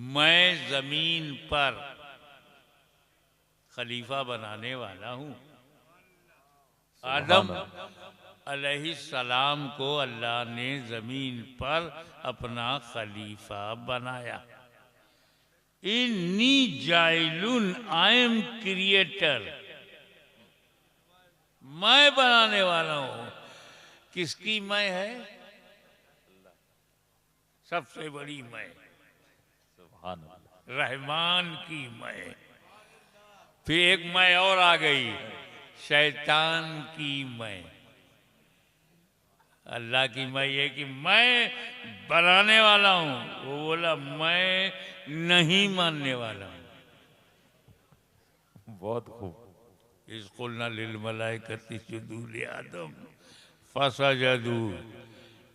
मैं जमीन पर खलीफा बनाने वाला हूं। आदम अलैहिस्सलाम को अल्लाह ने जमीन पर अपना खलीफा बनाया। इन्नी जाइलुन, आई एम क्रिएटर, मैं बनाने वाला हूं। किसकी मैं है? सबसे बड़ी मैं, रहमान की मैं। फिर एक मैं और आ गई, शैतान की मैं। अल्लाह की मैं ये कि मैं बनाने वाला हूं, वो बोला मैं नहीं मानने वाला हूं। बहुत खूब। इसकुलना लिल मलाइकति सुजूदू लि आदम फसजदू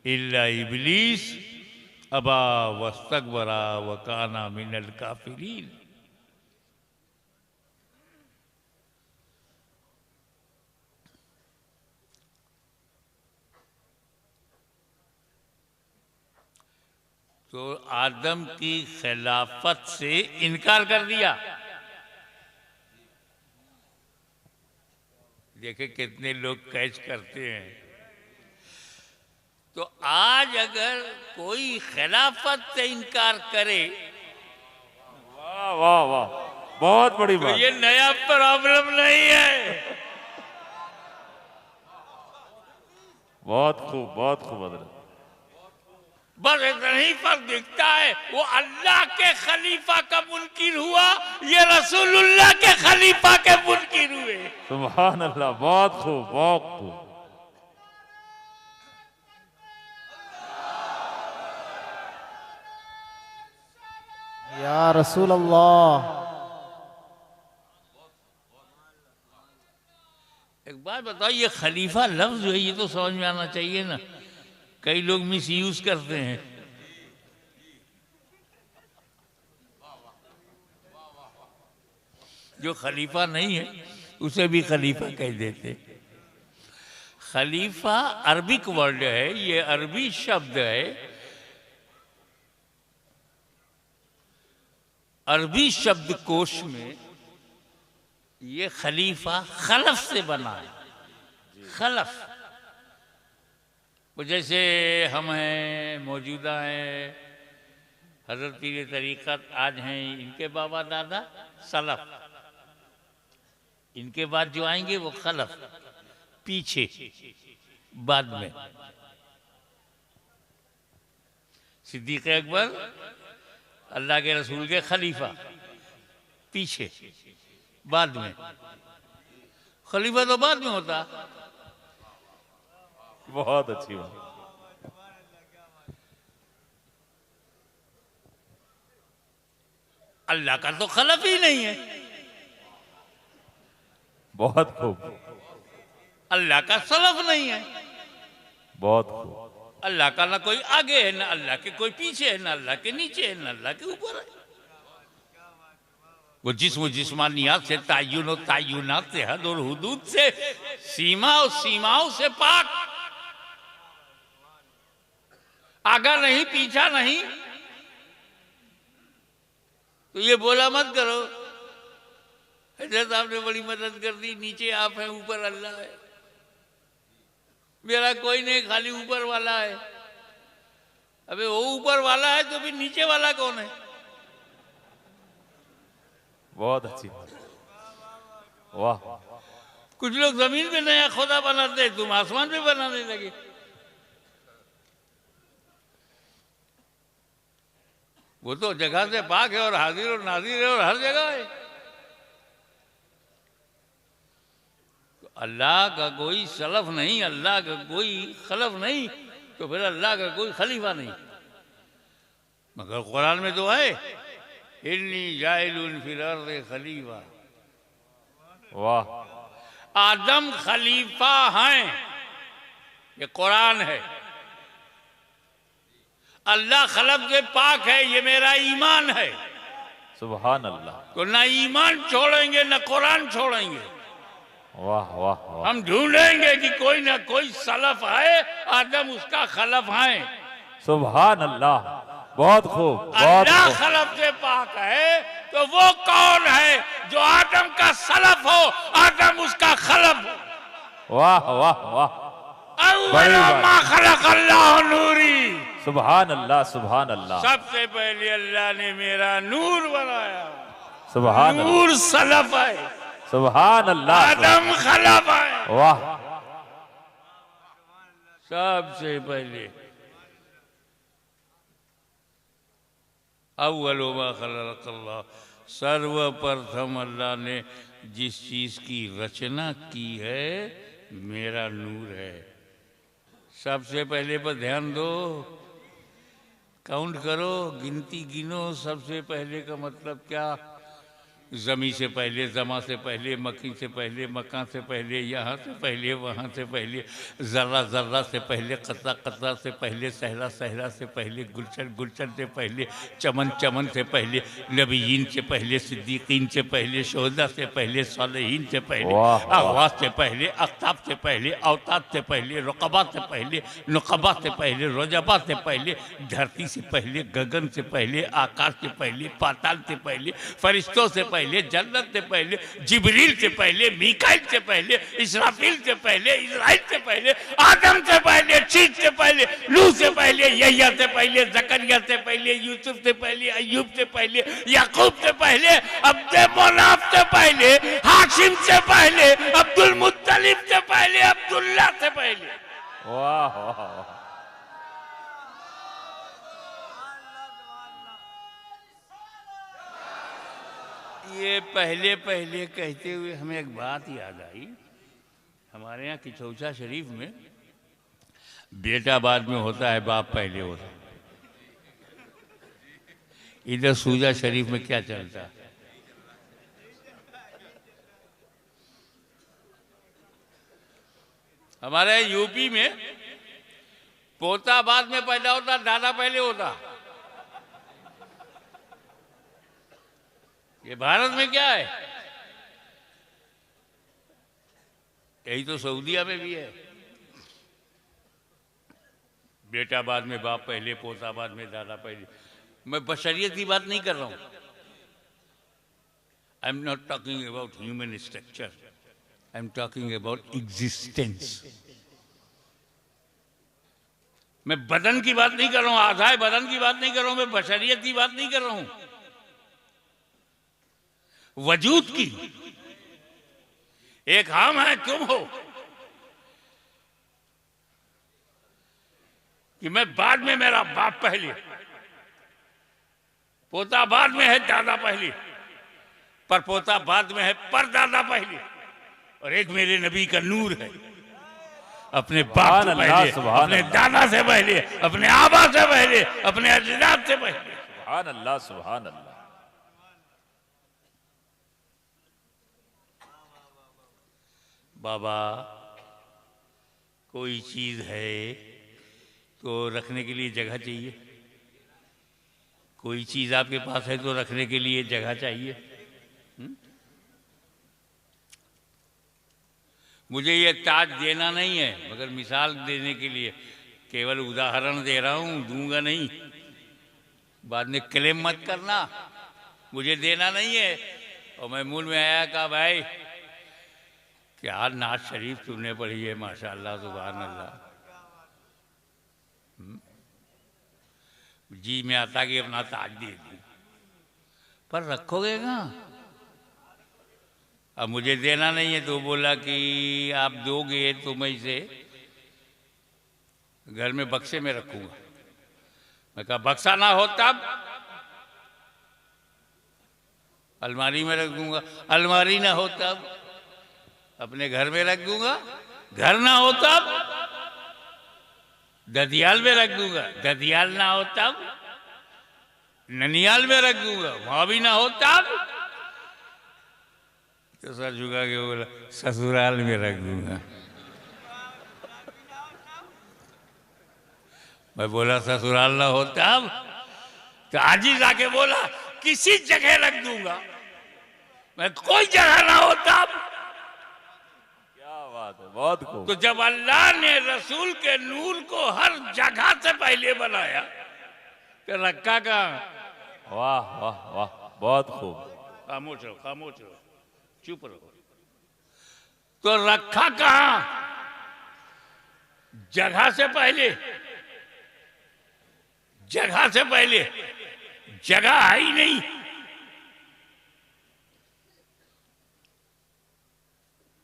इल्ला इब्लीस अबा वस्तकबरा व काना मिनल काफिरीन। तो आदम की खिलाफत से इनकार कर दिया। देखे कितने लोग कैच करते हैं। तो आज अगर कोई खिलाफत से इनकार करे वाह वाह वाह, बहुत बड़ी तो बात। ये नया प्रॉब्लम नहीं है। बहुत खूब, बहुत खूब हजरत। बस इतना ही फर्क दिखता है, वो अल्लाह के खलीफा का मुनकिर हुआ, ये रसूलुल्लाह के खलीफा के मुनकिर हुए। सुभान अल्लाह, बहुत खूब, बहुत खूब। या रसूल अल्लाह। एक बात बताओ, ये खलीफा लफ्ज है, ये तो समझ में आना चाहिए ना। कई लोग मिस यूज करते हैं। जो खलीफा नहीं है उसे भी खलीफा कह देते। खलीफा अरबिक वर्ड है, ये अरबी शब्द है। अरबी शब्दकोश में ये खलीफा खलफ से बना है। खलफ वो जैसे हम हैं, मौजूदा हैं, हजरत पीर तरीक़त आज हैं, इनके बाबा दादा सलफ, इनके बाद जो आएंगे वो खलफ, पीछे बाद में। सिद्दीक़ अकबर अल्लाह के रसूल के खलीफा, पीछे बाद में। खलीफा तो बाद में होता। बहुत अच्छी बात। अल्लाह का तो खलफ ही नहीं है। बहुत खूब, अल्लाह का सलफ नहीं है। बहुत खूब। अल्लाह का ना कोई आगे है, ना अल्लाह के कोई पीछे है, ना अल्लाह के नीचे है, ना अल्लाह के ऊपर है। वो जिस्म जिस्मानियात से, तायुन और तायुनात से, हद और हुदूद से, सीमा और सीमाओं से पाक। आगा नहीं, पीछा नहीं। तो ये बोला मत करो हजरत आपने बड़ी मदद कर दी, नीचे आप हैं, ऊपर अल्लाह है। मेरा कोई नहीं, खाली ऊपर वाला है। अबे वो ऊपर वाला है तो फिर नीचे वाला कौन है? बहुत अच्छी बात। वाह। कुछ लोग जमीन पे नया खुदा बनाते, तुम आसमान पे बनाने लगे। वो तो जगह से पाक है और हाजिर और नाजिर है और हर जगह है। तो अल्लाह का कोई सलफ नहीं, अल्लाह का कोई खलफ नहीं, तो फिर अल्लाह का कोई खलीफा नहीं। मगर कुरान में तो है, इन्नी जाइलुन फिल अर्ज़ि खलीफा। वाह। आदम खलीफा हैं, ये कुरान है। अल्लाह खलफ से पाक है, ये मेरा ईमान है। सुभान अल्लाह। तो ना ईमान छोड़ेंगे ना कुरान छोड़ेंगे। वाह वाह वाह। हम ढूंढेंगे कि कोई ना कोई सलफ है, आदम उसका खलफ है। सुभान अल्लाह। बहुत खूब, बहुत अल्लाह खूब। खलफ से पाक है तो वो कौन है जो आदम का सलफ हो, आदम उसका खलफ हो। वाह वाह वाह, बड़ी अव्वल बात। मा खलक अल्लाह नूरी, सुभान अल्लाह, सुभान अल्लाह, सबसे पहले अल्लाह ने मेरा नूर बनाया। सुभान अल्लाह, नूर सलफ है, सुभान अल्लाह, आदम खलफ है। वाह। सबसे पहले अव्वल मा खलक अल्लाह, सर्वप्रथम अल्लाह ने जिस चीज की रचना की है मेरा नूर है। सबसे पहले पर ध्यान दो, काउंट करो, गिनती गिनो। सबसे पहले का मतलब क्या? जमी से पहले, जमा से पहले, मक्खी से पहले, मकान से पहले, यहाँ से पहले, वहाँ से पहले, ज़र्रा ज़र्रा से पहले, कतरा कतरा से पहले, सहरा सहरा से पहले, गुलशन गुलशन से पहले, चमन चमन से पहले, नबीयीन से पहले, सिद्दीकीन से पहले, शोहदा से पहले, सालेहीन से पहले, वाह, वाह। अगवास से पहले, अख्ताब से पहले, अवताद से पहले, रुकबा से पहले, नुकबा से पहले, रोजबा से पहले, धरती से पहले, गगन से पहले, आकाश से पहले, पाताल से पहले, फरिश्तों से पहले, जन्नत से पहले, जिब्रील से पहले, मीकाइल से पहले, इसराफील से पहले, इज़राइल से पहले, आदम से पहले, शीत से पहले, नूह से पहले, यहया से पहले, जकरिया से पहले, यूसुफ से पहले, अय्यूब से पहले, याकूब से पहले, अब्द मुनाफ से पहले, हाशिम से पहले, अब्दुल मुत्तलिब से पहले, अब्दुल्ला से पहले। वाह वाह वाह, ये पहले पहले कहते हुए हमें एक बात याद आई। हमारे यहाँ किचौचा शरीफ में बेटा बाद में होता है, बाप पहले होता है। इधर सूजा शरीफ में क्या चलता है? हमारे यूपी में पोता बाद में पैदा होता, दादा पहले होता। ये भारत में क्या है? यही तो सऊदीया में भी है। बेटा बाद में बाप पहले, पोता बाद में दादा पहले। मैं बशरियत की बात नहीं कर रहा हूं। I am not talking about human structure, I am talking about existence. मैं बदन की बात नहीं कर रहा हूं, आधार बदन की बात नहीं कर रहा हूं, मैं बशरियत की बात नहीं कर रहा हूं, वजूद की। एक हम है, तुम हो, कि मैं बाद में, मेरा बाप पहले, पोता बाद में है, दादा पहले, पर पोता बाद में है, पर दादा पहले। और एक मेरे नबी का नूर है, अपने बाप से पहले, अपने दादा से पहले, अपने आबा से पहले, अपने अजदाद से पहले। सुभान अल्लाह, सुभान अल्लाह। बाबा, कोई चीज है तो रखने के लिए जगह चाहिए। कोई चीज आपके पास है तो रखने के लिए जगह चाहिए। मुझे ये ताज देना नहीं है, मगर मिसाल देने के लिए केवल उदाहरण दे रहा हूं, दूंगा नहीं। बाद में क्लेम मत करना, मुझे देना नहीं है। और मैं मुंह में आया, कहा भाई क्या नाज शरीफ सुनने पड़ी है, माशाअल्लाह, सुभान अल्लाह। जी में आता कि अपना ताज दे दूं, पर रखोगे कहाँ? अब मुझे देना नहीं है तो बोला कि आप दोगे तो मैं इसे घर में बक्से में रखूंगा। मैं कहा बक्सा ना हो तब अलमारी में रख दूंगा, अलमारी ना हो तब अपने घर में रख दूंगा, घर ना हो तब ददियाल में रख दूंगा, ददियाल ना हो तब ननियाल में रख दूंगा, वहां भी ना हो तब तो सर झुका के बोला ससुराल में रख दूंगा। मैं बोला ससुराल ना हो तब, तो आज ही जाके बोला किसी जगह रख दूंगा। मैं कोई जगह ना हो तब। बात है, बहुत खूब। तो जब अल्लाह ने रसूल के नूर को हर जगह से पहले बनाया तो रखा कहाँ? वाह वाह वाह, बहुत खूब। खामोश रहो, चुप रहो। तो रखा कहाँ? जगह से पहले, जगह से पहले जगह है ही नहीं।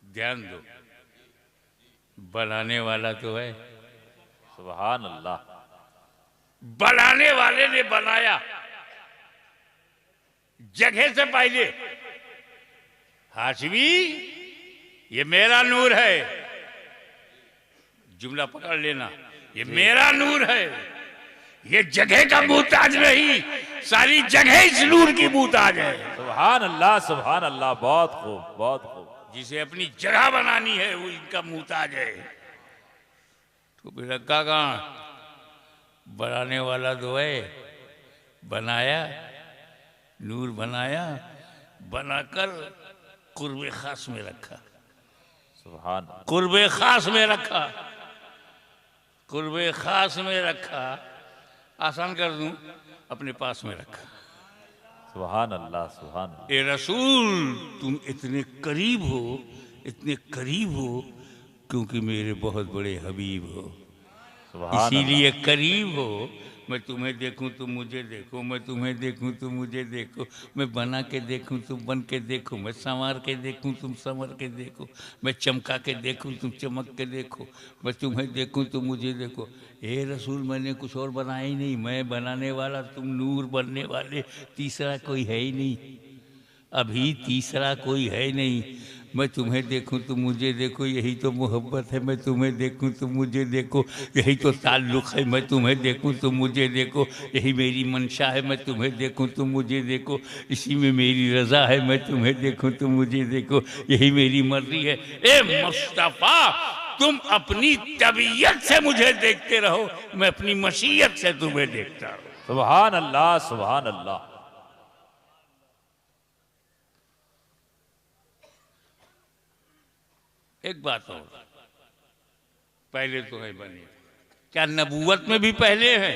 ध्यान दो, बनाने वाला तो है। सुभान अल्लाह। बनाने वाले ने बनाया जगह से पहले। हाशमी, ये मेरा नूर है। जुमला पकड़ लेना, ये मेरा नूर है। ये जगह का मुहताज नहीं, सारी जगह इस नूर की मुहताज है। सुभान अल्लाह, बहुत खूब, बहुत खूब। जिसे अपनी जगह बनानी है वो इनका मुहताज है। तो फिर रखा कहाँ? बनाने वाला तो है। बनाया, नूर बनाया, बनाकर कुर्बे खास में रखा। सुभान। कुर्बे खास में रखा, कुर्बे खास में रखा। आसान कर दूं, अपने पास में रखा। सुभान अल्लाह, सुभान अल्लाह। ए रसूल, तुम इतने करीब हो, इतने करीब हो क्योंकि मेरे बहुत बड़े हबीब हो, इसीलिए करीब हो। मैं तुम्हें देखूं तुम मुझे देखो, मैं तुम्हें देखूं तुम मुझे देखो, मैं बना के देखूं तुम बन के देखो, मैं संवार के देखूं तुम संवर के देखो, मैं चमका के देखूं तुम चमक के देखो, मैं तुम्हें देखूं तुम मुझे देखो। ए रसूल, मैंने कुछ और बनाया ही नहीं, मैं बनाने वाला, तुम नूर बनने वाले, तीसरा कोई है ही नहीं, अभी तीसरा कोई है नहीं। मैं तुम्हें देखूं तुम मुझे देखो, यही तो मोहब्बत है। मैं तुम्हें देखूं तुम मुझे देखो, यही तो ताल्लुक़ है। मैं तुम्हें देखूं तुम मुझे देखो, यही मेरी मंशा है। मैं तुम्हें देखूं तुम मुझे देखो, इसी में मेरी रज़ा है। मैं तुम्हें देखूं तुम मुझे देखो, यही मेरी मर्जी है। ए मुस्तफ़ा, तुम अपनी तबीयत से मुझे देखते रहो, मैं अपनी मशीयत से तुम्हें देखता रहूं। सुभान अल्लाह, सुभान अल्लाह। एक बात और, पहले तो है बने, क्या नबूवत में भी पहले है?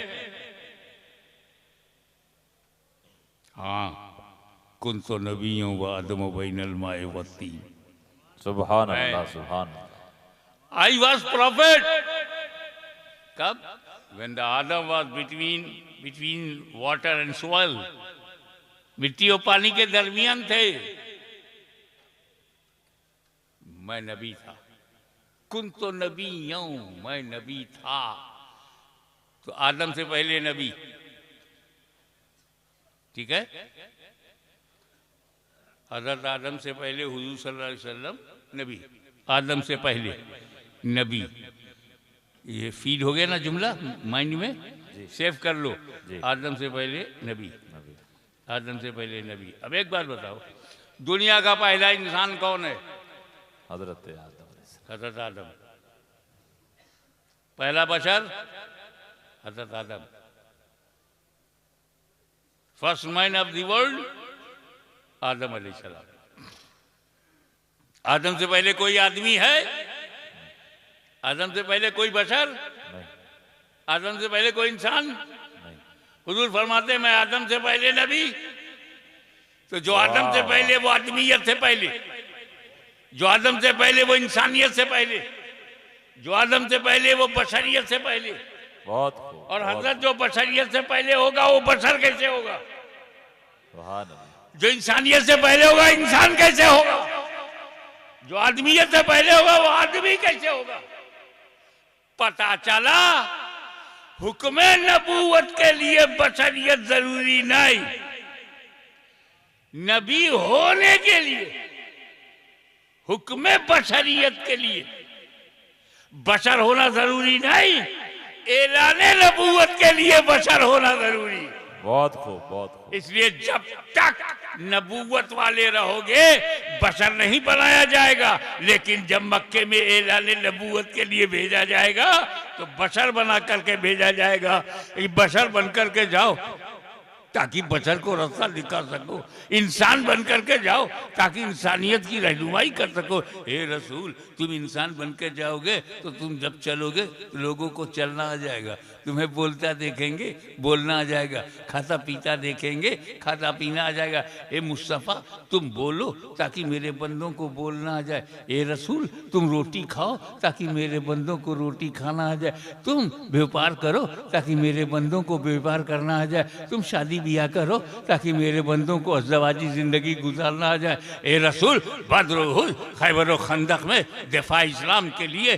हाँ, कुन तो नबियों व आदम बैनल माए वत्ती। सुभान अल्लाह, सुभान अल्लाह। I was prophet. कब? when the Adam was between water and soil, मिट्टी और पानी के दरमियान थे, मैं नबी था। कुन तो नबी यूं, मैं नबी था। तो आदम से पहले नबी, ठीक है? हज़रत आदम से पहले हुजूर सल्लल्लाहु अलैहि वसल्लम नबी, आदम से पहले नबी। ये फीड हो गया ना जुमला माइंड में, सेव कर लो। आदम से पहले नबी, आदम से पहले नबी। अब एक बात बताओ, दुनिया का पहला इंसान कौन है? हजरत आदम। हजरत आदम। पहला बशर हजरत आदम। First man of the world आदम अलैहिस्सलाम। आदम से पहले कोई आदमी है? आदम से पहले कोई बशर? नहीं। आदम से पहले कोई इंसान? नहीं। हुजूर फरमाते हैं मैं आदम से पहले नबी। तो जो आदम से पहले वो आदमियत से पहले, जो आदम से पहले वो इंसानियत से पहले, जो आदम से पहले वो बशरियत से पहले। बहुत खूब। और हजरत जो बशरियत से पहले होगा वो बशर कैसे होगा? सुभान अल्लाह। जो इंसानियत से पहले होगा इंसान कैसे होगा? जो आदमियत से पहले होगा वो आदमी कैसे होगा? पता चला हुक्म नबूवत के लिए बशरियत जरूरी नहीं, नबी होने के लिए हुक्म बशरियत के लिए बशर होना जरूरी नहीं, ऐलाने नबूवत के लिए बशर होना जरूरी। बहुत खूब, बहुत खूब। इसलिए जब तक नबूवत वाले रहोगे बशर नहीं बनाया जाएगा, लेकिन जब मक्के में ऐलाने नबूवत के लिए भेजा जाएगा तो बशर बना करके भेजा जाएगा। बशर बन करके जाओ ताकि बशर को रास्ता दिखा सको, इंसान बन करके जाओ ताकि इंसानियत की रहनुमाई कर सको। हे रसूल, तुम इंसान बन के जाओगे तो तुम जब चलोगे तो लोगों को चलना आ जाएगा, तुम्हें बोलता देखेंगे बोलना आ जाएगा, खाता पीता देखेंगे खाता पीना आ जाएगा। ए मुस्तफ़ा तुम बोलो ताकि मेरे बंदों को बोलना आ जाए। ए रसूल तुम रोटी खाओ ताकि मेरे बंदों को रोटी खाना आ जाए। तुम व्यापार करो ताकि मेरे बंदों को व्यापार करना आ जाए। तुम शादी ब्याह करो ताकि मेरे बंदों को अज़दवाजी ज़िंदगी गुजारना आ जाए। ए रसूल बद्र उहुद खैबर व खंदक में दिफा इस्लाम के लिए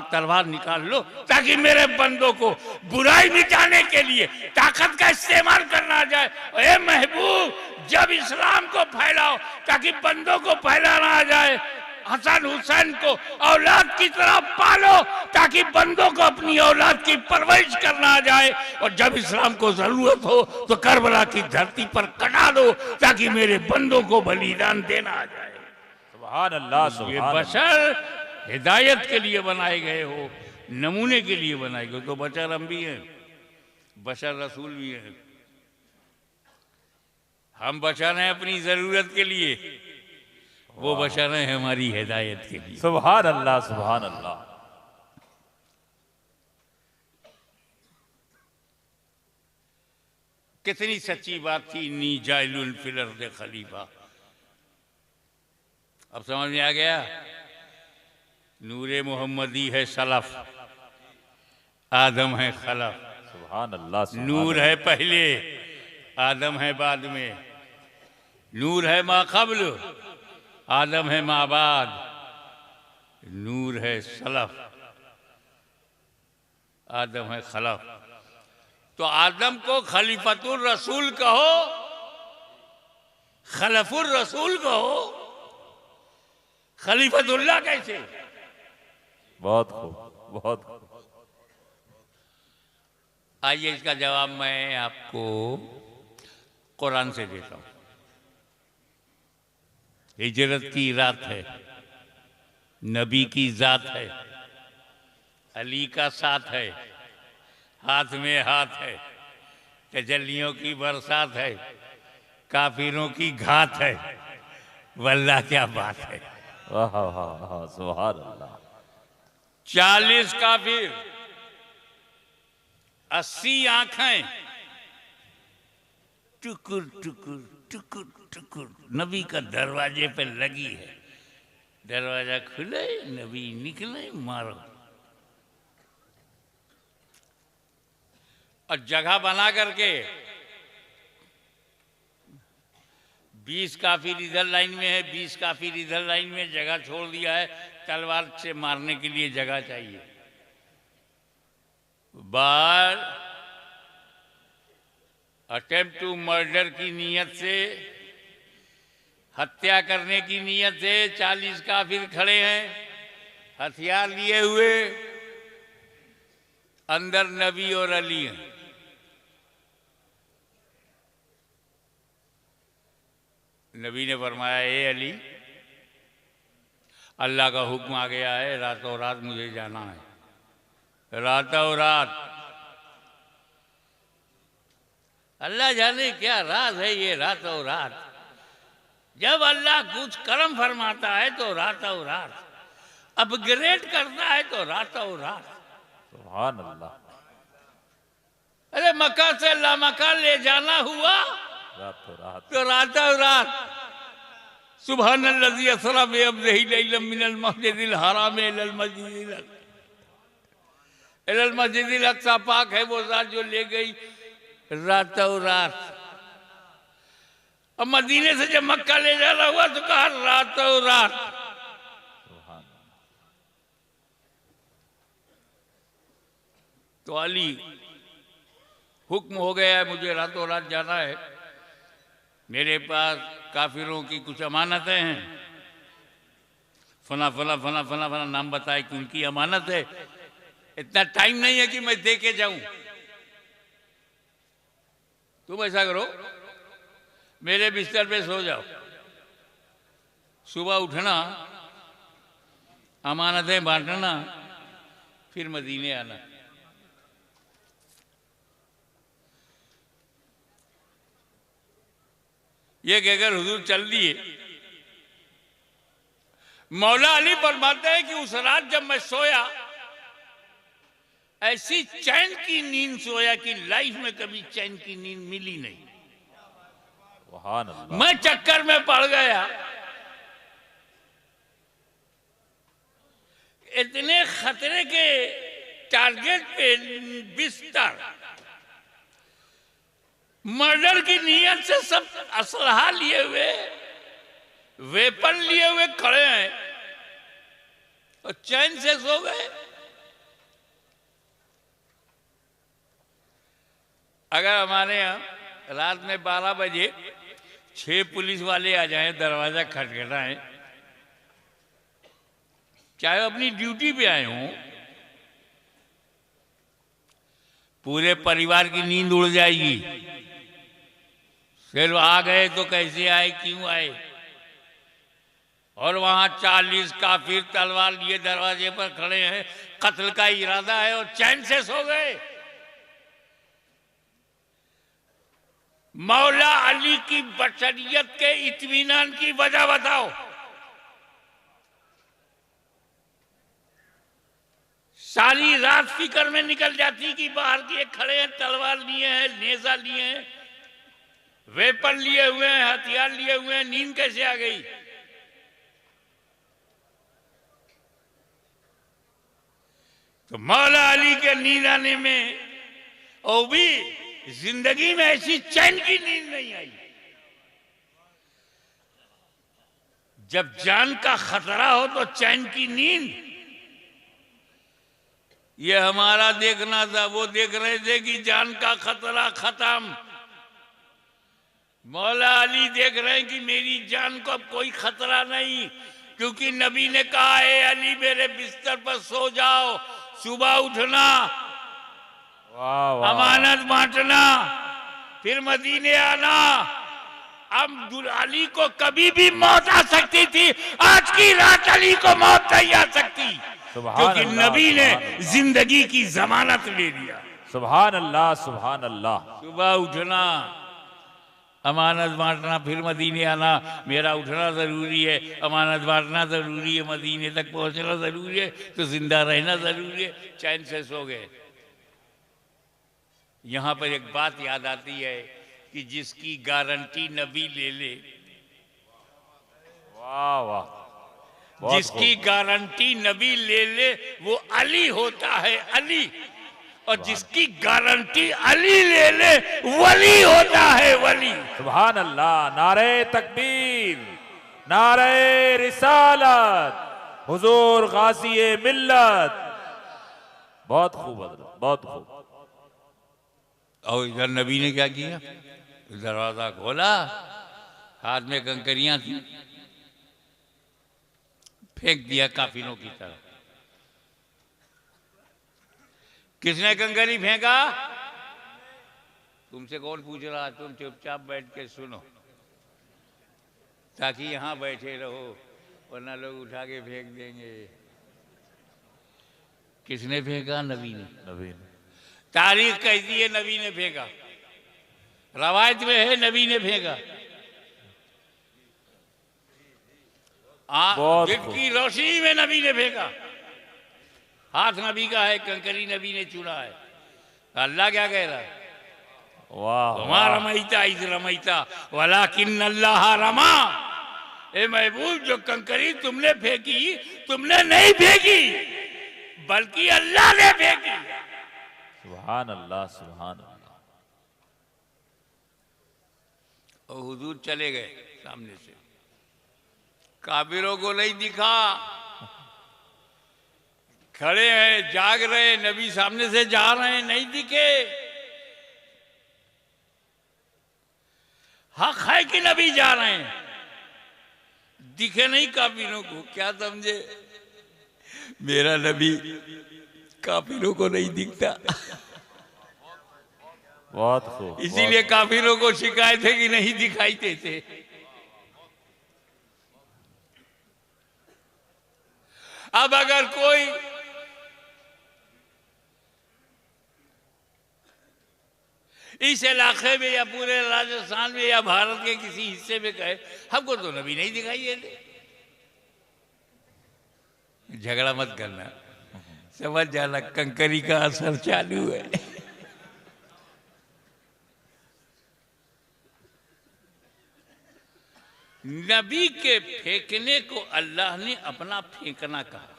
तलवार निकाल लो ताकि मेरे बंदों को बुराई मिटाने के लिए ताकत का इस्तेमाल करना आ जाए। ए महबूब जब इस्लाम को फैलाओ ताकि बंदों को फैलाना आ जाए। हसन हुसैन को औलाद की तरह पालो ताकि बंदों को अपनी औलाद की परवरिश करना आ जाए। और जब इस्लाम को जरूरत हो तो करबला की धरती पर कटा दो ताकि मेरे बंदों को बलिदान देना आ जाए। सुभान अल्लाह, ये सुभान बशर हिदायत के लिए बनाए गए हो, नमूने के लिए बनाए गए। तो बशर हम भी हैं, बशर रसूल भी हैं। हम बशर हैं अपनी जरूरत के लिए, वो बशर हैं हमारी हिदायत के लिए। सुभान अल्लाह, सुभान अल्लाह। कितनी सच्ची बात थी, नी जाइलुल फिल अर्द खलीफा। अब समझ में आ गया। नूरे मोहम्मदी है सलफ, आदम है खलफ। सुभान अल्लाह, सुभान नूर है पहले, आदम है बाद में। नूर है मा कब्ल, आदम है मा बाद। नूर है सलफ, आदम है खलफ। तो आदम को खलीफतुर रसूल कहो, खलफुर रसूल कहो, खलीफतुल्लाह कैसे? बहुत खूब, बहुत खूब। आइए इसका जवाब मैं आपको कुरान से देता हूं। हिजरत की रात है, नबी की जात है, अली का साथ है, हाथ में हाथ है, तजल्लियों की बरसात है, काफिरों की घात है। वल्लाह क्या बात है। वाह वाह वाह, सुभान अल्लाह। 40 काफिर, 80 आंखें टुकुर टुकुर टुकुर टुकुर नबी का दरवाजे पे लगी है। दरवाजा खुले, नबी निकले, मारो। और जगह बना करके 20 काफिर इधर लाइन में है, 20 काफिर इधर लाइन में, जगह छोड़ दिया है। तलवार से मारने के लिए जगह चाहिए। बार अटेम्प्ट टू मर्डर की नीयत से, हत्या करने की नीयत से 40 काफिर खड़े हैं, हथियार लिए हुए। अंदर नबी और अली हैं। नबी ने फरमाया, ए अली, अल्लाह का हुक्म आ गया है, रातों रात मुझे जाना है। रातों रात। अल्लाह जाने क्या राज है ये रातों रात। जब अल्लाह कुछ कर्म फरमाता है तो रातों रात, अपग्रेड करता है तो रातों रात। सुभान अल्लाह। अरे मक्का से लामक्का ले जाना हुआ रातों रात, तो रातों रात। सुब्हानल्लज़ी असरा बिअब्दिही लैलन मिनल मस्जिदिल हराम इलल मस्जिदिल अक़सा। पाक है वो ज़ात जो ले गई रातों रात। अब मदीने से जब मक्का ले जाना हुआ तो कहा रातों रात। सुभान तो अली, हुक्म हो गया है, मुझे रातों रात जाना है। मेरे पास काफिरों की कुछ अमानतें हैं। फला फला फला फला फला नाम बताए कि उनकी अमानत है। इतना टाइम नहीं है कि मैं दे के जाऊं। तुम ऐसा करो, मेरे बिस्तर पे सो जाओ, सुबह उठना, अमानतें बांटना, फिर मदीने आना। ये कहकर हुजूर चल दिए। मौला अली फरमाते हैं कि उस रात जब मैं सोया ऐसी चैन की नींद सोया कि लाइफ में कभी चैन की नींद मिली नहीं। सुभान अल्लाह। मैं चक्कर में पड़ गया। इतने खतरे के टारगेट पे बिस्तर, मर्डर की नीयत से सब असलहा लिए हुए, वेपन लिए हुए खड़े हैं और चैन से सो गए। अगर हमारे यहाँ रात में 12 बजे 6 पुलिस वाले आ जाएं, दरवाजा खटखटाएं, चाहे अपनी ड्यूटी पे आए हों, पूरे परिवार की नींद उड़ जाएगी। सिर्फ आ गए तो कैसे आए, क्यों आए, और वहां 40 काफिर तलवार लिए दरवाजे पर खड़े हैं, कत्ल का इरादा है, और चैन से सो गए। मौला अली की बशरियत के इत्मीनान की वजह बताओ। सारी रात फिक्र में निकल जाती कि बाहर किए खड़े हैं, तलवार लिए हैं, नेजा लिए हैं, वेपन लिए हुए हैं, हथियार लिए हुए हैं, नींद कैसे आ गई। तो मौला अली के नींद आने में, और भी जिंदगी में ऐसी चैन की नींद नहीं आई। जब जान का खतरा हो तो चैन की नींद, ये हमारा देखना था। वो देख रहे थे कि जान का खतरा खत्म। मौला अली देख रहे हैं कि मेरी जान को अब कोई खतरा नहीं, क्योंकि नबी ने कहा है अली मेरे बिस्तर पर सो जाओ, सुबह उठना, अमानत बांटना, फिर मदीने आना। अब अली को कभी भी मौत आ सकती थी, आज की रात अली को मौत नहीं आ सकती, क्योंकि नबी ने जिंदगी की जमानत ले लिया। सुभान अल्लाह, सुभान अल्लाह। सुबह उठना, अमानत बांटना, फिर मदीने आना। मेरा उठना जरूरी है, अमानत बांटना जरूरी है, मदीने तक पहुंचना जरूरी है, तो जिंदा रहना जरूरी है। चैन से सो गए। यहां पर एक बात याद आती है कि जिसकी गारंटी नबी ले ले, वाह वाह, जिसकी गारंटी नबी ले ले वो अली होता है, अली। और जिसकी गारंटी अली ले ले वली होता है, वली। सुभान अल्लाह। नारे तकबीर, नारे रिसालत, हुजूर गाज़ी मिल्लत। बहुत खूब हज़रत, बहुत खूब। और इधर नबी ने क्या किया, दरवाजा खोला, हाथ में कंकरियां थी, फेंक दिया काफिरों की तरफ। किसने कंकरी फेंका, तुमसे कौन पूछ रहा, तुम चुपचाप बैठ के सुनो, ताकि यहां बैठे रहो, वरना लोग उठा के फेंक देंगे। किसने फेंका, नबी ने। नबी ने। तारीख कहती है नबी ने फेंका, रवायत में है नबी ने फेंका। दिन की रोशनी में नबी ने फेंका, हाथ नबी का है, कंकरी नबी ने चुना है। अल्लाह क्या कह रहा है, वाह, वमा रमैता इज़ रमैता वलाकिन अल्लाह रमा। ए महबूब, जो कंकरी तुमने फेंकी, तुमने नहीं फेंकी, बल्कि अल्लाह ने फेंकी। सुभान अल्लाह, सुभान अल्लाह। और हुजूर चले गए सामने से, काबिरों को नहीं दिखा, खड़े हैं, जाग रहे, नबी सामने से जा रहे हैं, नहीं दिखे। हक है कि नबी जा रहे हैं, दिखे नहीं काफिरों को। क्या समझे, मेरा नबी काफिरों को नहीं दिखता। बहुत खूब। इसीलिए काफिरों को शिकायत है कि नहीं दिखाई देते। अब अगर कोई इस इलाके में या पूरे राजस्थान में या भारत के किसी हिस्से में कहे हमको तो नबी नहीं दिखाई देते, झगड़ा मत करना, समझ जाना कंकरी का असर चालू है। नबी के फेंकने को अल्लाह ने अपना फेंकना कहा।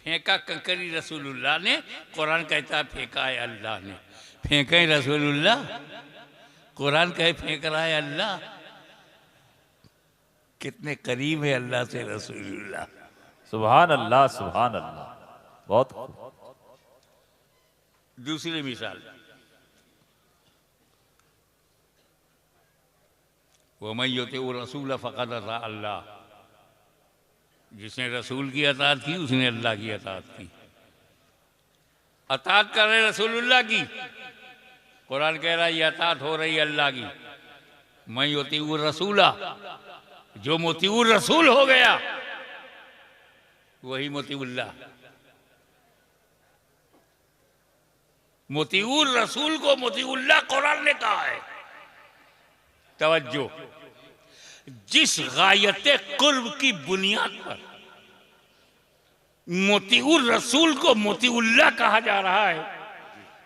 फेंका कंकरी रसूलुल्लाह ने, कुरान कहता है फेंका है अल्लाह ने। फेंके रसूलुल्लाह, कुरान कहे फेंक रहा है अल्लाह। कितने करीब है अल्लाह से रसूलुल्लाह। सुभान अल्लाह, सुभान अल्लाह। बहुत खूब। दूसरी मिसाल, वमन युतिउ रसूल फ़क़द अता अल्लाह, जिसने रसूल की अताअत की उसने अल्लाह की अताअत की। अताअत कर रहे रसूलुल्लाह की, कुरान कह रहा है ये अताअत हो रही अल्लाह की। मैं युतिउ रसूला, जो मुतिउर रसूल हो गया वही मुतिउल्लाह। मुतिउर रसूल को मुतिउल्लाह कुरान ने कहा है। तवज्जो, जिस गायत कुर्ब की बुनियाद पर मोतीउर रसूल को मोतीउल्लाह कहा जा रहा है,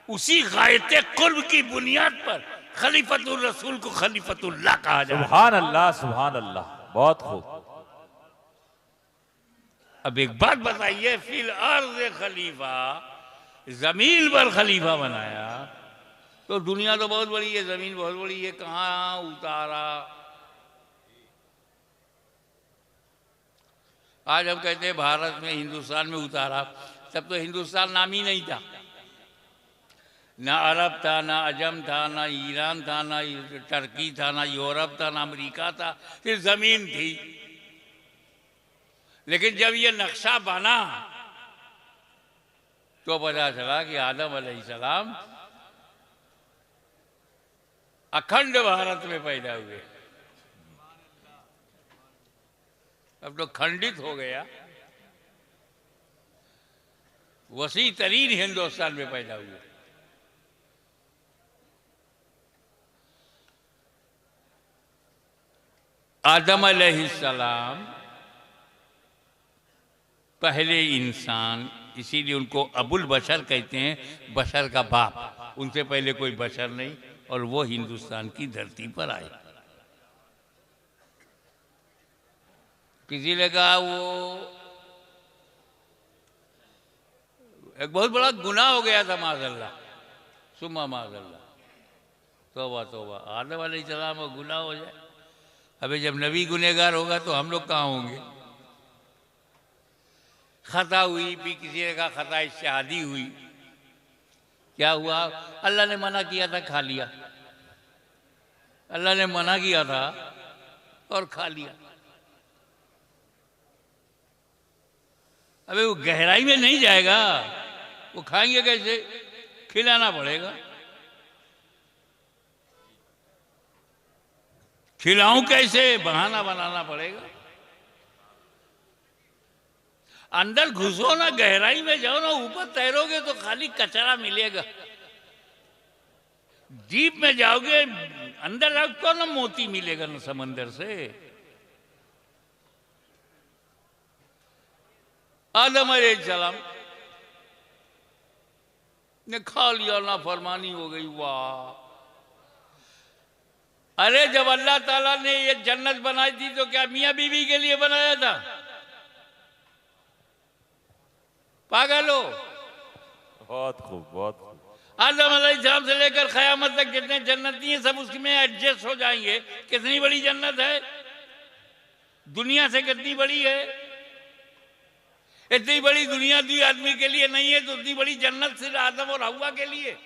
उसी गायत कुर्ब की बुनियाद पर खलीफतुर रसूल को खलीफतुल्लाह कहा जा रहा है। सुभान अल्लाह, सुभान अल्लाह। बहुत खूब। अब एक बात बताइए, फिल अर्ज़ खलीफा, जमीन पर खलीफा बनाया तो दुनिया तो बहुत बड़ी है, जमीन बहुत बड़ी है, कहाँ उतारा? आज हम कहते हैं भारत में, हिंदुस्तान में उतारा, तब तो हिंदुस्तान नाम ही नहीं था। ना अरब था, ना अजम था, ना ईरान था, ना टर्की था, ना यूरोप था, ना अमेरिका था, सिर्फ जमीन थी। लेकिन जब ये नक्शा बना तो पता चला कि आदम अलैहिस्सलाम अखंड भारत में पैदा हुए। अब तो खंडित हो गया, वसी तरीन हिंदुस्तान में पैदा हुए। आदम अलैहिस्सलाम पहले इंसान, इसीलिए उनको अबुल बशर कहते हैं, बशर का बाप। उनसे पहले कोई बशर नहीं, और वो हिंदुस्तान की धरती पर आए। किसी ने कहा वो एक बहुत बड़ा गुनाह हो गया था, माज़अल्लाह, सुम्मा माज़अल्लाह, तौबा तौबा, आदम अलैहिस्सलाम को गुनाह हो जाए। अबे जब नबी गुनहगार होगा तो हम लोग कहाँ होंगे? खता हुई भी, किसी ने कहा खता शादी हुई। क्या हुआ? अल्लाह ने मना किया था, खा लिया। अल्लाह ने मना किया था और खा लिया। अबे वो गहराई में नहीं जाएगा, वो खाएंगे कैसे? खिलाना पड़ेगा। खिलाऊं कैसे? बहाना बनाना पड़ेगा। अंदर घुसो ना, गहराई में जाओ ना, ऊपर तैरोगे तो खाली कचरा मिलेगा। डीप में जाओगे, अंदर जाओगे तो ना मोती मिलेगा ना समंदर से। आदम अलैहिस्सलाम ने खा लिया, ना फरमानी हो गई। वाह! अरे जब अल्लाह ताला ने ये जन्नत बनाई थी तो क्या मियां बीवी के लिए बनाया था? पागल हो? बहुत खूब, बहुत खूब। आदम अलैहिस्सलाम से लेकर क़यामत तक जितने जन्नती हैं सब उसमें एडजस्ट हो जाएंगे। कितनी बड़ी जन्नत है, दुनिया से कितनी बड़ी है? इतनी बड़ी दुनिया दी आदमी के लिए नहीं है तो उतनी बड़ी जन्नत सिर्फ आदम और हव्वा के लिए।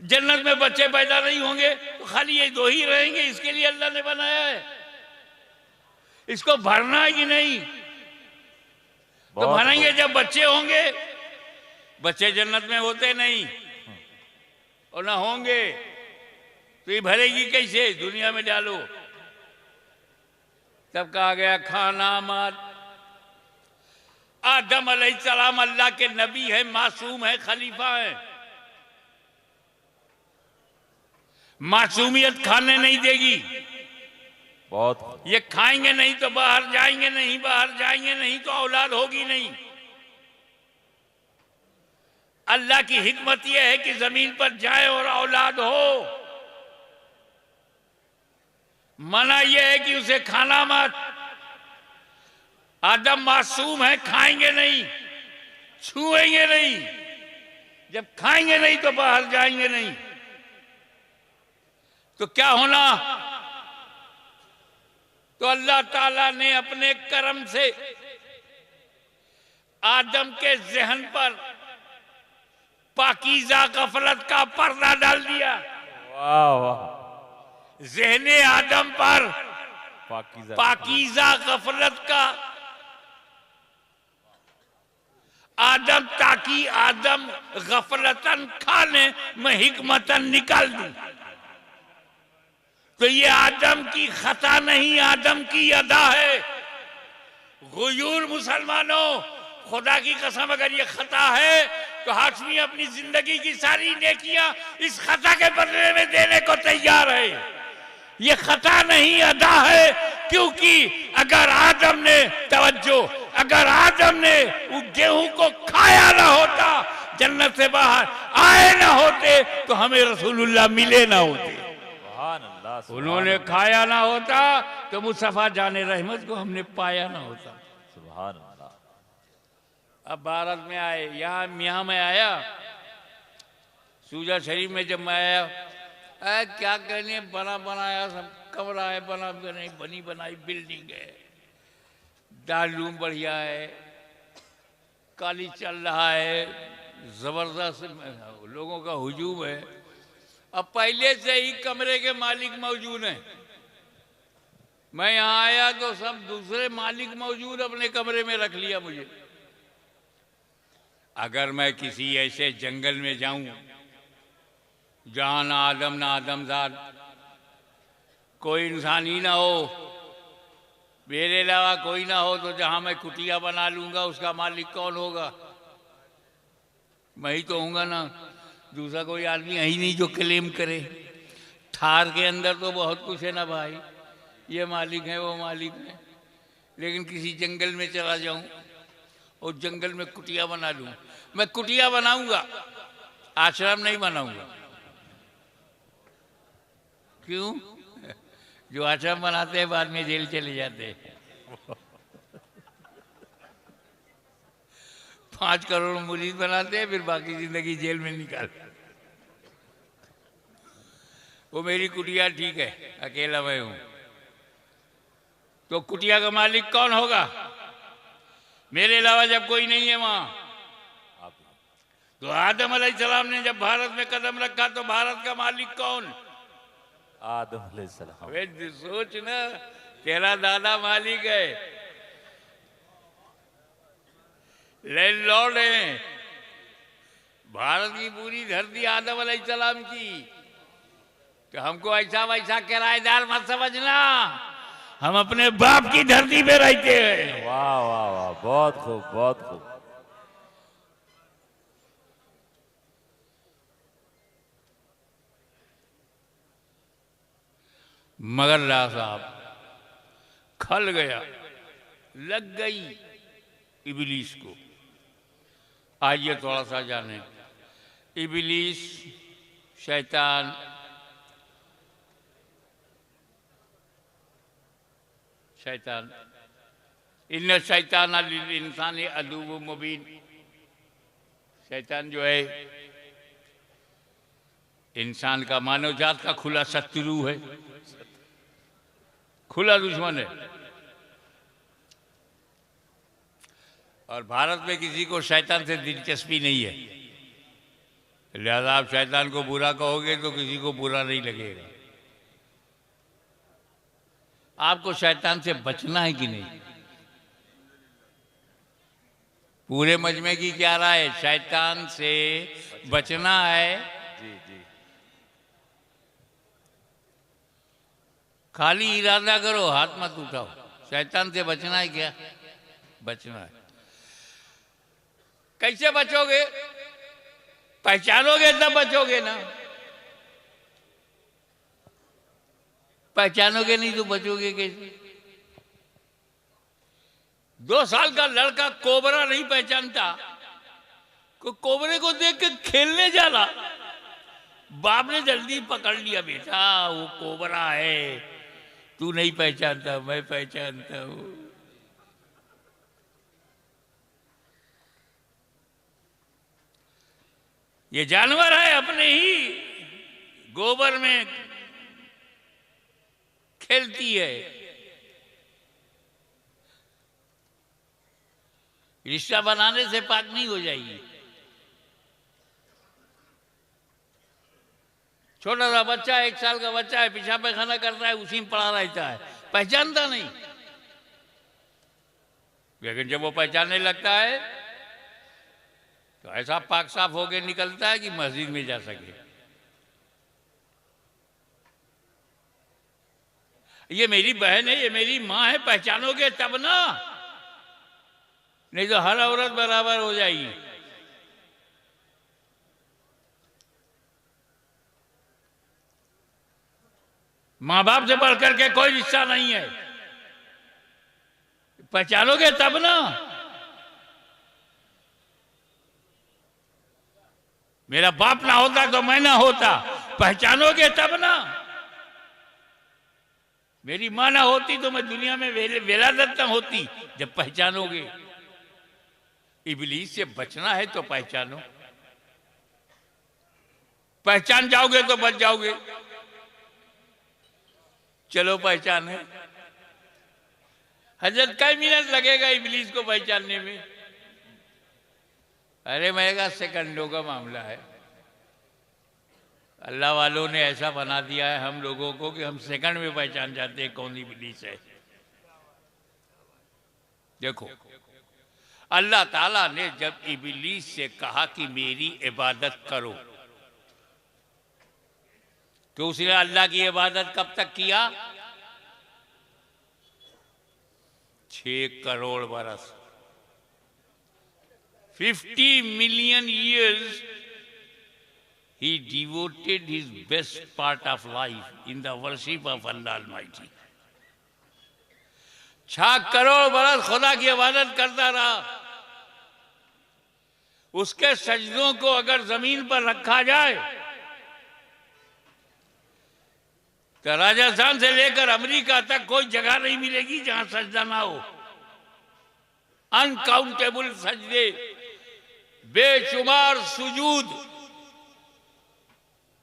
जन्नत में बच्चे पैदा नहीं होंगे तो खाली ये दो ही रहेंगे, इसके लिए अल्लाह ने बनाया है। इसको भरना है कि नहीं? तो भरेंगे जब बच्चे होंगे। बच्चे जन्नत में होते नहीं और ना होंगे तो ये भरेगी कैसे? दुनिया में डालो। तब कहा गया खाना मत। आदम अलैहिस्सलाम अल्लाह के नबी है, मासूम है, खलीफा है। मासूमियत खाने नहीं देगी। बहुत ये खाएंगे नहीं तो बाहर जाएंगे नहीं, बाहर जाएंगे नहीं तो औलाद होगी नहीं। अल्लाह की हिकमत यह है कि जमीन पर जाए और औलाद हो। मना यह है कि उसे खाना मत। आदम मासूम है, खाएंगे नहीं, छुएंगे नहीं। जब खाएंगे नहीं तो बाहर जाएंगे नहीं, तो क्या होना? तो अल्लाह ताला ने अपने करम से आदम के जहन पर पाकीज़ा गफलत का पर्दा डाल दिया। वाह वाह, ज़हने आदम पर पाकीज़ा गफलत का आदम, ताकि आदम गफलतन खाने में हिकमतन निकाल दूं। तो ये आदम की खता नहीं, आदम की अदा है। गुयूर मुसलमानों, खुदा की कसम अगर ये खता है तो हाशमी अपनी जिंदगी की सारी नेकियां इस खता के बदले में देने को तैयार है। ये खता नहीं, अदा है। क्योंकि अगर आदम ने, तवज्जो, अगर आदम ने उस गेहूं को खाया ना होता, जन्नत से बाहर आए ना होते, तो हमें रसूलुल्लाह मिले ना होते। उन्होंने खाया ना होता तो मुस्तफा जाने रहमत को हमने पाया ना होता। सुभान अल्लाह। अब भारत में आए, यहाँ मैं आया, सूजा शरीफ में जब मैं आया, क्या कहने, बना बनाया सब कमरा है, बना बनाई बनी बनाई बिल्डिंग है, दारूम बढ़िया है, काली चल रहा है, जबरदस्त लोगों का हुजूम है। अब पहले से ही कमरे के मालिक मौजूद हैं। मैं यहाँ आया तो सब दूसरे मालिक मौजूद, अपने कमरे में रख लिया मुझे। अगर मैं किसी ऐसे जंगल में जाऊं जहां ना आदम ना आदमजाद, कोई इंसान ही ना हो, मेरे अलावा कोई ना हो, तो जहां मैं कुटिया बना लूंगा उसका मालिक कौन होगा? मैं ही तो होऊंगा ना, दूसरा कोई आदमी है ही नहीं जो क्लेम करे। थार के अंदर तो बहुत कुछ है ना भाई, ये मालिक है वो मालिक है। लेकिन किसी जंगल में चला जाऊं और जंगल में कुटिया बना लूं, मैं कुटिया बनाऊंगा, आश्रम नहीं बनाऊंगा। क्यों? जो आश्रम बनाते हैं बाद में जेल चले जाते हैं। 5 करोड़ मुरीद बनाते हैं, फिर बाकी जिंदगी जेल में निकालते। वो मेरी कुटिया ठीक है, अकेला मैं हूं, तो कुटिया का मालिक कौन होगा? मेरे अलावा जब कोई नहीं है वहां। तो आदम अलैहिस्सलाम ने जब भारत में कदम रखा तो भारत का मालिक कौन? आदम अलैहिस्सलाम। वे सोच ना, तेरा दादा मालिक है, लैंडलॉर्ड है। भारत की पूरी धरती आदम अलैहिस्सलाम की। तो हमको ऐसा वैसा किराएदार मत समझना, हम अपने बाप की धरती पे रहते हैं। वाह वाह वाह, बहुत खूब बहुत खूब। मगर ला साहब खल गया, लग गई इबलीस को। आइए थोड़ा सा जाने, इबलीस शैतान शैतान इन्न शैतान लिल इंसान अदुव्वुम मुबीन। शैतान जो है इंसान का, मानव जात का खुला शत्रु है, खुला दुश्मन है। और भारत में किसी को शैतान से दिलचस्पी नहीं है, लिहाजा आप शैतान को बुरा कहोगे तो किसी को बुरा नहीं लगेगा। आपको शैतान से बचना है कि नहीं? पूरे मजमे की क्या राय है? शैतान से बचना है। जी जी। खाली इरादा करो, हाथ मत उठाओ। शैतान से बचना है क्या? बचना है। कैसे बचोगे? पहचानोगे तब बचोगे ना, पहचानोगे नहीं तो बचोगे कैसे? 2 साल का लड़का कोबरा नहीं पहचानता, कोबरे को देख के खेलने जा रहा, बाप ने जल्दी पकड़ लिया, बेटा वो कोबरा है, तू नहीं पहचानता, मैं पहचानता हूं। ये जानवर है, अपने ही गोबर में खेलती है। रिश्ता बनाने से पाक नहीं हो जाएगी। छोटा सा बच्चा, 1 साल का बच्चा है, पेशाब पैखाना करता है, उसी में पड़ा रहता है, पहचानता नहीं। लेकिन जब वो पहचानने लगता है तो ऐसा पाक साफ होके निकलता है कि मस्जिद में जा सके। ये मेरी बहन है, ये मेरी माँ है, पहचानोगे तब ना, नहीं तो हर औरत बराबर हो जाएगी। माँ बाप से बढ़कर के कोई रिश्ता नहीं है, पहचानोगे तब ना। मेरा बाप ना होता तो मैं ना होता, पहचानोगे तब ना। मेरी माँ ना होती तो मैं दुनिया में वेलादत न होती, जब पहचानोगे। इब्लीस से बचना है तो पहचानो, पहचान जाओगे तो बच जाओगे। चलो पहचाने। हजरत कई मिनट लगेगा इब्लीस को पहचानने में? अरे मेरा सेकंडों का मामला है। अल्लाह वालों ने ऐसा बना दिया है हम लोगों को कि हम सेकंड में पहचान जाते हैं कौन इब्लीस है। देखो, अल्लाह ताला ने जब इब्लीस से कहा कि मेरी इबादत करो, तो उसने अल्लाह की इबादत कब तक किया? 6 करोड़ बरस, 50 million years he devoted his best part of life in the worship of Allah Almighty। 6 crore बरस खुदा की इबादत करता रहा। उसके सजदों को अगर जमीन पर रखा जाए तो राजस्थान से लेकर अमेरिका तक कोई जगह नहीं मिलेगी जहां सजदा ना हो। अनकाउंटेबल सजदे, बेशुमार सुजूद,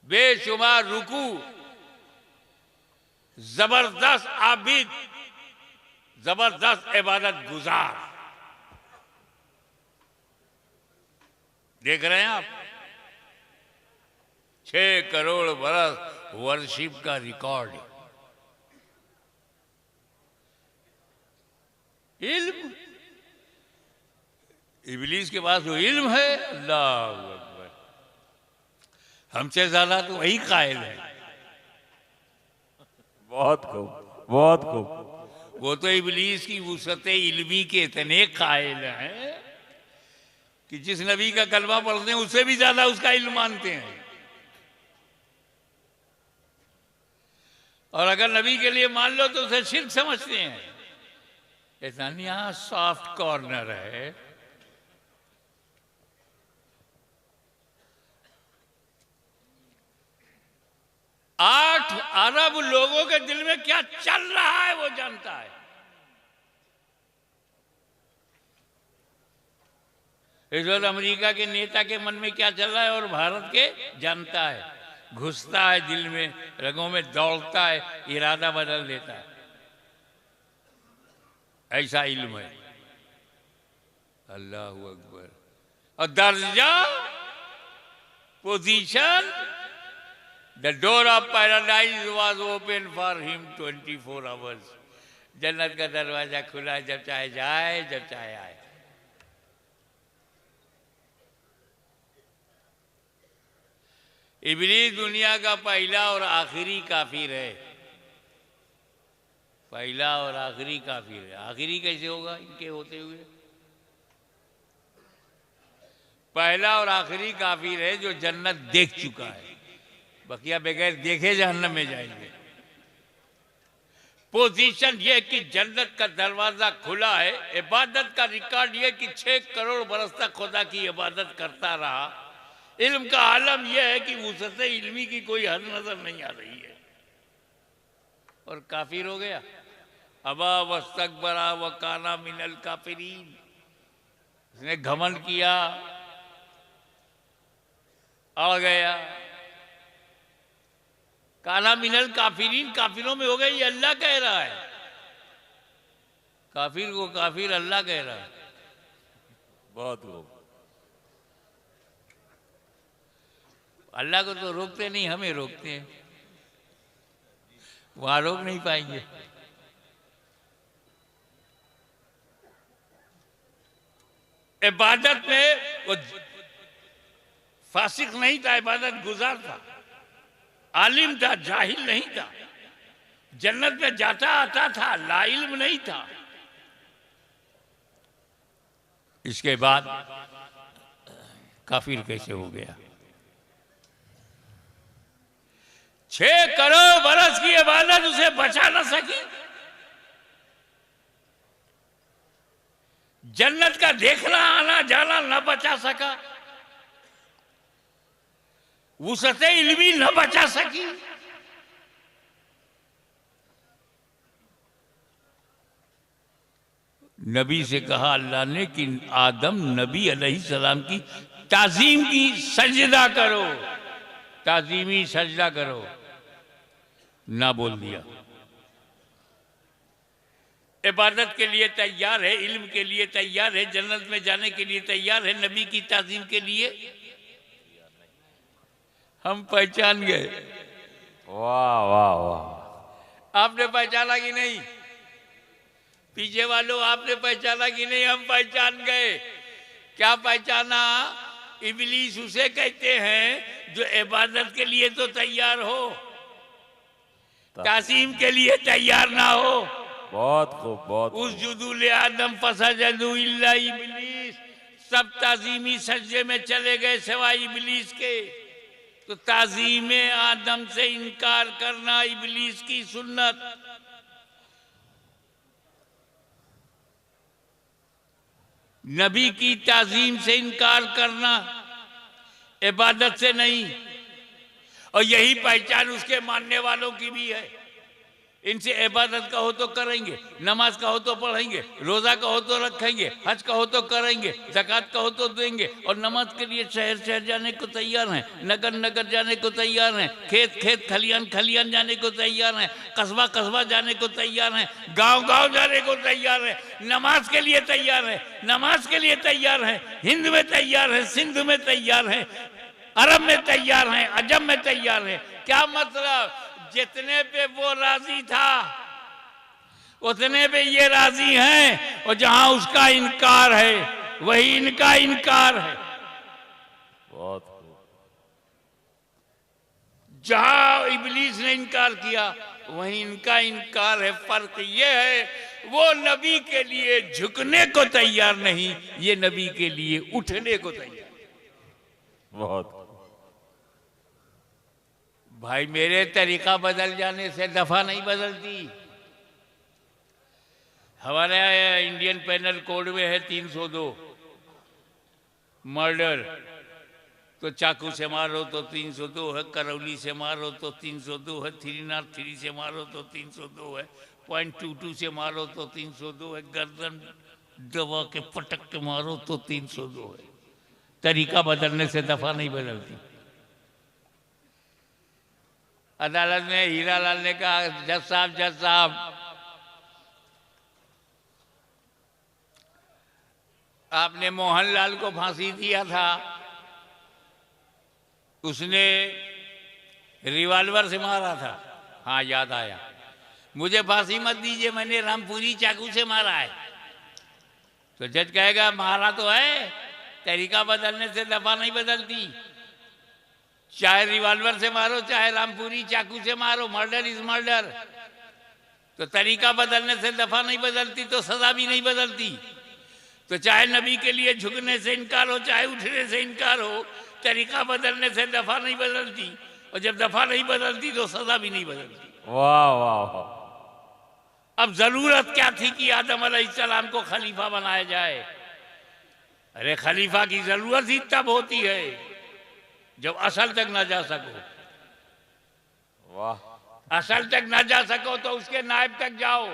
बेशुमार रुकू, जबरदस्त आबिद, जबरदस्त इबादत गुजार। देख रहे हैं आप, 6 करोड़ बरस वर्शिप का रिकॉर्ड। इल्म, इब्लीस के पास जो इल्म है, अल्लाह अकबर, हमसे ज्यादा तो वही कायल है। बहुत खूब, बहुत खूब। वो तो इब्लीस की वुसअत इल्मी के इतने कायल हैं कि जिस नबी का कलमा पढ़ते हैं उससे भी ज्यादा उसका इल्म मानते हैं। और अगर नबी के लिए मान लो तो उसे शिर्क समझते हैं। इतना सॉफ्ट कॉर्नर है। आठ अरब लोगों के दिल में क्या चल रहा है वो जानता है। इस वक्त अमेरिका के नेता के मन में क्या चल रहा है और भारत के जानता है। घुसता है दिल में, रगों में दौड़ता है, इरादा बदल देता है। ऐसा इल्म है। अल्लाह अकबर। और दर्जा, position, the door of paradise was open for him 24 hours. जन्नत का दरवाजा खुला है, जब चाहे जाए, जब चाहे आए। इब्लीस दुनिया का पहला और आखिरी काफिर है। पहला और आखिरी काफिर है। आखिरी कैसे होगा इनके होते हुए? पहला और आखिरी काफिर है जो जन्नत देख चुका है, बकिया बगैर देखे जहन्नम में जाएंगे। पोजीशन ये कि जन्नत का दरवाजा खुला है। इबादत का रिकॉर्ड ये कि 6 करोड़ बरस तक खुदा की इबादत करता रहा। इल्म का आलम यह है कि वुसअत इल्मी की कोई हद नजर नहीं आ रही है, और काफिर हो गया। अबा वस्तकबरा व काना मिनल काफिरीन, उसने घमंड किया, अड़ गया। काना मिनल काफिरीन, काफिरों में हो गया। ये अल्लाह कह रहा है, काफिर को काफिर अल्लाह कह रहा है। बहुत खूब। अल्लाह को तो रोकते नहीं, हमें रोकते हैं, वहां रोक नहीं पाएंगे। इबादत में वो फासिक नहीं था, इबादत गुजार था, आलिम था, जाहिल नहीं था, जन्नत में जाता आता था, लाइल्म नहीं था। इसके बाद काफिर कैसे हो गया? 6 करोड़ बरस की इबादत उसे बचा न सकी। जन्नत का देखना आना जाना न बचा सका, वुसअत इल्मी न बचा सकी। नबी से कहा अल्लाह ने कि आदम नबी अलैहिस्सलाम की ताजीम की सजदा करो, ताजीमी सजदा करो, ना बोल दिया। इबादत के लिए तैयार है, इल्म के लिए तैयार है, जन्नत में जाने के लिए तैयार है, नबी की ताजीम के लिए हम पहचान गए। वाह वाह वाह। आपने पहचाना कि नहीं? पीछे वालों आपने पहचाना कि नहीं? हम पहचान गए। क्या पहचाना? इब्लीस उसे कहते हैं जो इबादत के लिए तो तैयार हो, तासीम के लिए तैयार ना हो। बहुत खूब, बहुत उस जुदूल आदम फसजदू इल्ला इब्लीस, सब ताजीमी सजदे में चले गए सिवाय इब्लीस के। तो ताजीम आदम से इनकार करना इब्लीस की सुन्नत। नबी की ताजीम से इनकार करना इबादत से नहीं। और यही पहचान उसके मानने वालों की भी है। इनसे इबादत कहो तो करेंगे, नमाज कहो तो पढ़ेंगे, रोजा कहो तो रखेंगे, हज कहो तो करेंगे, ज़कात कहो तो देंगे, और नमाज के लिए शहर शहर जाने को तैयार हैं, नगर नगर जाने को तैयार हैं, खेत खेत खलियान खलियान जाने को तैयार हैं, कस्बा कस्बा जाने को तैयार हैं, गांव गांव जाने को तैयार हैं, नमाज के लिए तैयार हैं, नमाज के लिए तैयार हैं, हिंद में तैयार हैं, सिंध में तैयार हैं, अरब में तैयार हैं, अजम में तैयार हैं। क्या मतलब? जितने पे वो राजी था उतने पे ये राजी हैं, और जहां उसका इनकार है वही इनका इनकार है। बहुत खूब। जहां इब्लीस ने इनकार किया वही इनका इनकार है। फर्क ये है वो नबी के लिए झुकने को तैयार नहीं, ये नबी के लिए उठने को तैयार। बहुत भाई मेरे तरीका बदल जाने से दफा नहीं बदलती। हमारे इंडियन पेनल कोड में है 302 मर्डर, तो चाकू से मारो तो 302 है, करौली से मारो तो 302 है, 303 से मारो तो 302 है, .22 से मारो तो 302 है, गर्दन दबा के पटक के मारो तो 302 है। तरीका बदलने से दफा नहीं बदलती। अदालत में हीरालाल ने कहा जज साहब आपने मोहनलाल को फांसी दिया था, उसने रिवॉल्वर से मारा था। हाँ याद आया, मुझे फांसी मत दीजिए, मैंने रामपुरी चाकू से मारा है। तो जज कहेगा मारा तो है, तरीका बदलने से दफा नहीं बदलती। चाहे रिवॉल्वर से मारो चाहे रामपुरी चाकू से मारो, मर्डर इज मर्डर। तो तरीका बदलने से दफा नहीं बदलती तो सजा भी नहीं बदलती। तो चाहे नबी के लिए झुकने से इनकार हो चाहे उठने से इनकार हो, तरीका बदलने से दफा नहीं बदलती, और जब दफा नहीं बदलती तो सजा भी नहीं बदलती। वाह वाह वाह। अब जरूरत क्या थी कि आदम अलैहिस्सलाम को खलीफा बनाया जाए? अरे खलीफा की जरूरत ही तब होती है जब असल तक ना जा सको। वाह, असल तक ना जा सको तो उसके नायब तक जाओ।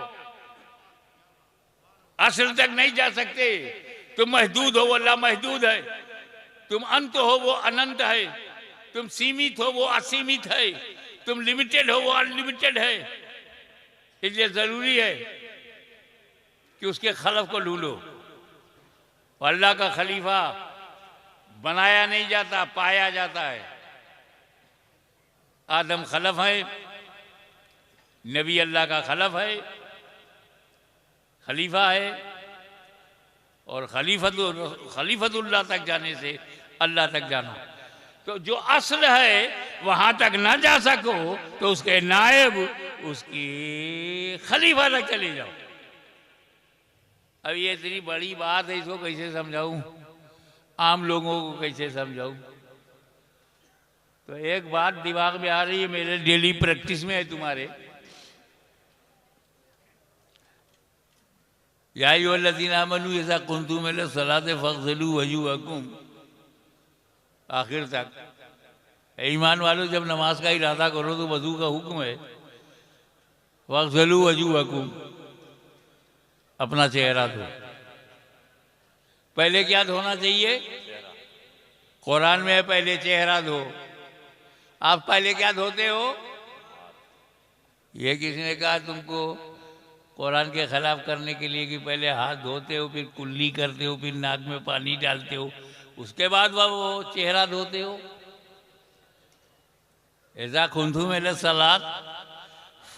असल तक नहीं जा सकते, तुम महदूद हो, वो लामहदूद है। तुम अंत हो, वो अनंत है। तुम सीमित हो, वो असीमित है। तुम लिमिटेड हो, वो अनलिमिटेड है। इसलिए जरूरी है कि उसके खलफ को ढूंढो। अल्लाह का खलीफा बनाया नहीं जाता, पाया जाता है। आदम खलफ है, नबी अल्लाह का खलफ है, खलीफा है। और खलीफतुल्लाह तक जाने से अल्लाह तक जाना। तो जो असल है वहां तक ना जा सको तो उसके नायब, उसकी खलीफा तक चले जाओ। अब ये इतनी बड़ी बात है, इसको कैसे समझाऊं, आम लोगों को कैसे समझाऊं? तो एक बात दिमाग में आ रही है, मेरे डेली प्रैक्टिस में है तुम्हारे। या अय्युहल्लज़ीना आमनू इज़ा कुंतुम इला सलाति फ़ग़सिलू वजूहकुम, आखिर तक। ईमान वालों, जब नमाज का इरादा करो तो वजू का हुक्म है। फ़ग़सिलू वजूहकुम, अपना चेहरा धो। पहले क्या धोना चाहिए? कुरान में है पहले चेहरा धो। आप पहले क्या धोते हो? ये किसने कहा तुमको कुरान के खिलाफ करने के लिए कि पहले हाथ धोते हो, फिर कुल्ली करते हो, फिर नाक में पानी डालते हो, उसके बाद वो चेहरा धोते हो? ऐसा कुंतुम इला सलात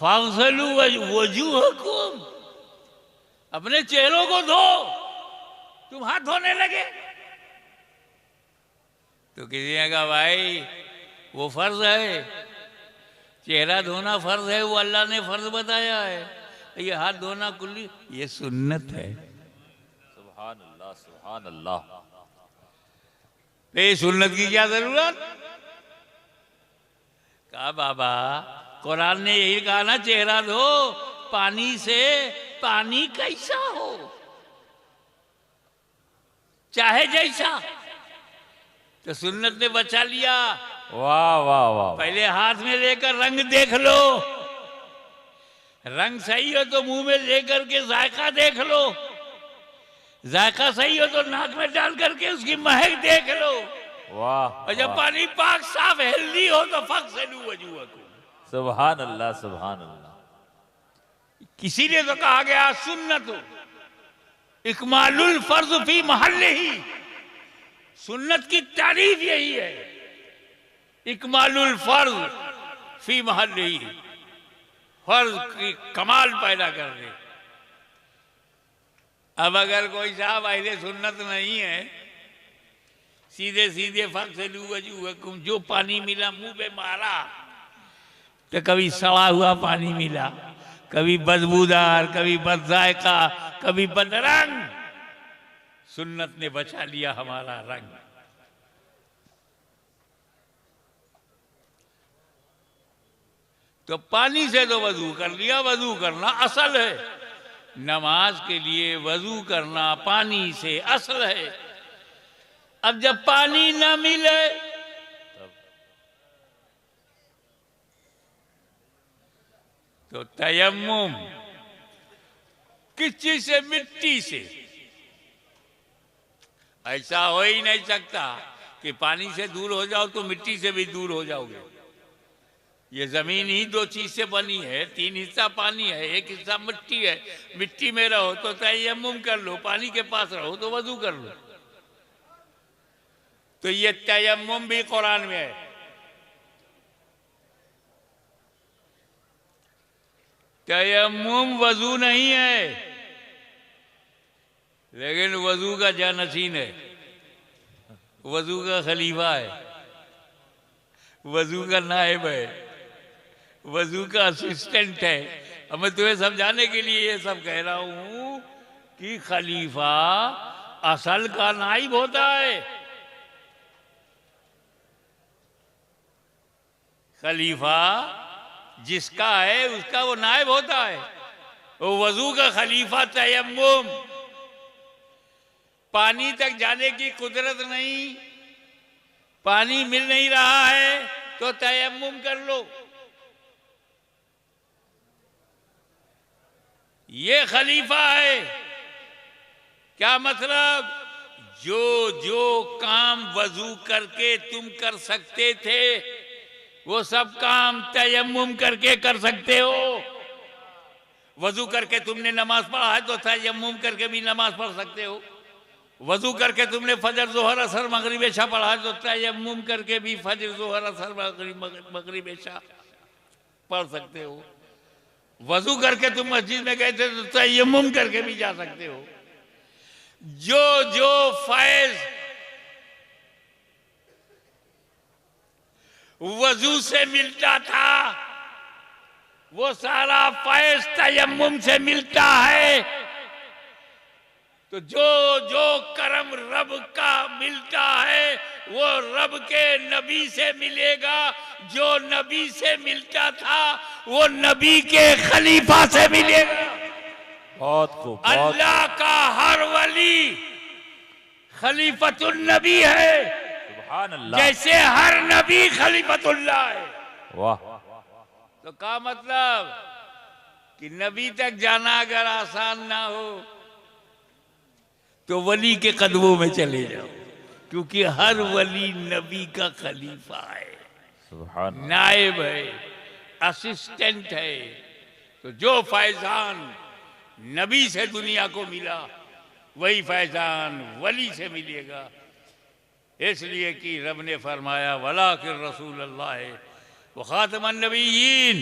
फ़ग़सिलू वजूहकुम, अपने चेहरों को धो। तुम हाथ धोने लगे तो किसी ने कहा भाई वो फर्ज है, चेहरा धोना फर्ज है, वो अल्लाह ने फर्ज बताया है। ये हाथ धोना कुल्ली ये सुन्नत है। सुभान अल्लाह, सुभान अल्लाह। ये सुन्नत की क्या जरूरत? कहा बाबा कुरान ने यही कहा ना, चेहरा धो पानी से। पानी कैसा हो, चाहे जैसा, तो सुन्नत ने बचा लिया। वाह वाह वाह। पहले हाथ में लेकर रंग देख लो, रंग सही हो तो मुंह में लेकर के जायका देख लो, जायका सही हो तो नाक में डाल करके उसकी महक देख लो। वाह, और जब पानी पाक साफ हेल्दी हो तो फ़ग़सिलू वजूहकुम। सुभान अल्लाह, सुभान अल्लाह। किसी ने तो कहा गया सुन्नत इकमालुल फर्ज फी महल्लिही, सुन्नत की तारीफ यही है, इकमालुल फर्ज फी महल्लिही, फर्ज की कमाल पैदा कर दे। अब अगर कोई साहब अहले सुन्नत नहीं है, सीधे सीधे फ़ग़सिलू वजूहकुम, जो पानी मिला मुंह पे मारा, तो कभी सड़ा हुआ पानी मिला, कभी बदबूदार, कभी बदजायका, कभी बदरंग। सुन्नत ने बचा लिया हमारा रंग। तो पानी से तो वजू कर लिया, वजू करना असल है। नमाज के लिए वजू करना पानी से असल है। अब जब पानी न मिले तो तयम्मुम, किस चीज से? मिट्टी से। ऐसा हो ही नहीं सकता कि पानी से दूर हो जाओ तो मिट्टी से भी दूर हो जाओगे। ये जमीन ही दो चीज से बनी है, 3 हिस्सा पानी है, 1 हिस्सा मिट्टी है। मिट्टी में रहो तो तयम्मुम कर लो, पानी के पास रहो तो वजू कर लो। तो ये तयम्मुम भी कुरान में है। तयम्मुम वजू नहीं है, लेकिन वजू का जानशीन है, वजू का खलीफा है, वजू का नायब है, वजू का असिस्टेंट है। अब मैं तुम्हें समझाने के लिए ये सब कह रहा हूं कि खलीफा असल का नायब होता है। खलीफा जिसका है उसका वो नायब होता है। वजू का खलीफा तयम्मुम। पानी तक जाने की कुदरत नहीं, पानी मिल नहीं रहा है तो तयम्मुम कर लो। ये खलीफा है। क्या मतलब? जो जो काम वजू करके तुम कर सकते थे वो सब काम तयम्मुम करके कर सकते हो। वजू करके तुमने नमाज पढ़ा है तो तयम्मुम करके भी नमाज पढ़ सकते हो। वजू करके तुमने फजर जोहर असर मगरिब इशा पढ़ा है तो तयम्मुम करके भी फजर जोहर असर मगरिब इशा पढ़ सकते हो। वजू करके तुम मस्जिद में गए थे तो तयम्मुम करके भी जा सकते हो। जो जो फैज वजू से मिलता था वो सारा फैज तयम्मुम से मिलता है। तो जो जो करम रब का मिलता है वो रब के नबी से मिलेगा। जो नबी से मिलता था वो नबी के खलीफा से मिलेगा। बहुत खूब, बहुत अल्लाह का हर वली खलीफतुल नबी है, सुभान अल्लाह। जैसे हर नबी खलीफतुल्लाह है। वाह, तो क्या मतलब कि नबी तक जाना अगर आसान ना हो तो वली के कदमों में चले जाओ, क्योंकि हर वली नबी का खलीफा है, सुभान नायब है, असिस्टेंट है। तो जो फैजान नबी से दुनिया को मिला वही फैजान वली से मिलेगा। इसलिए कि रब ने फरमाया वला कि रसूल अल्लाह है वो खातमन नबीयीन,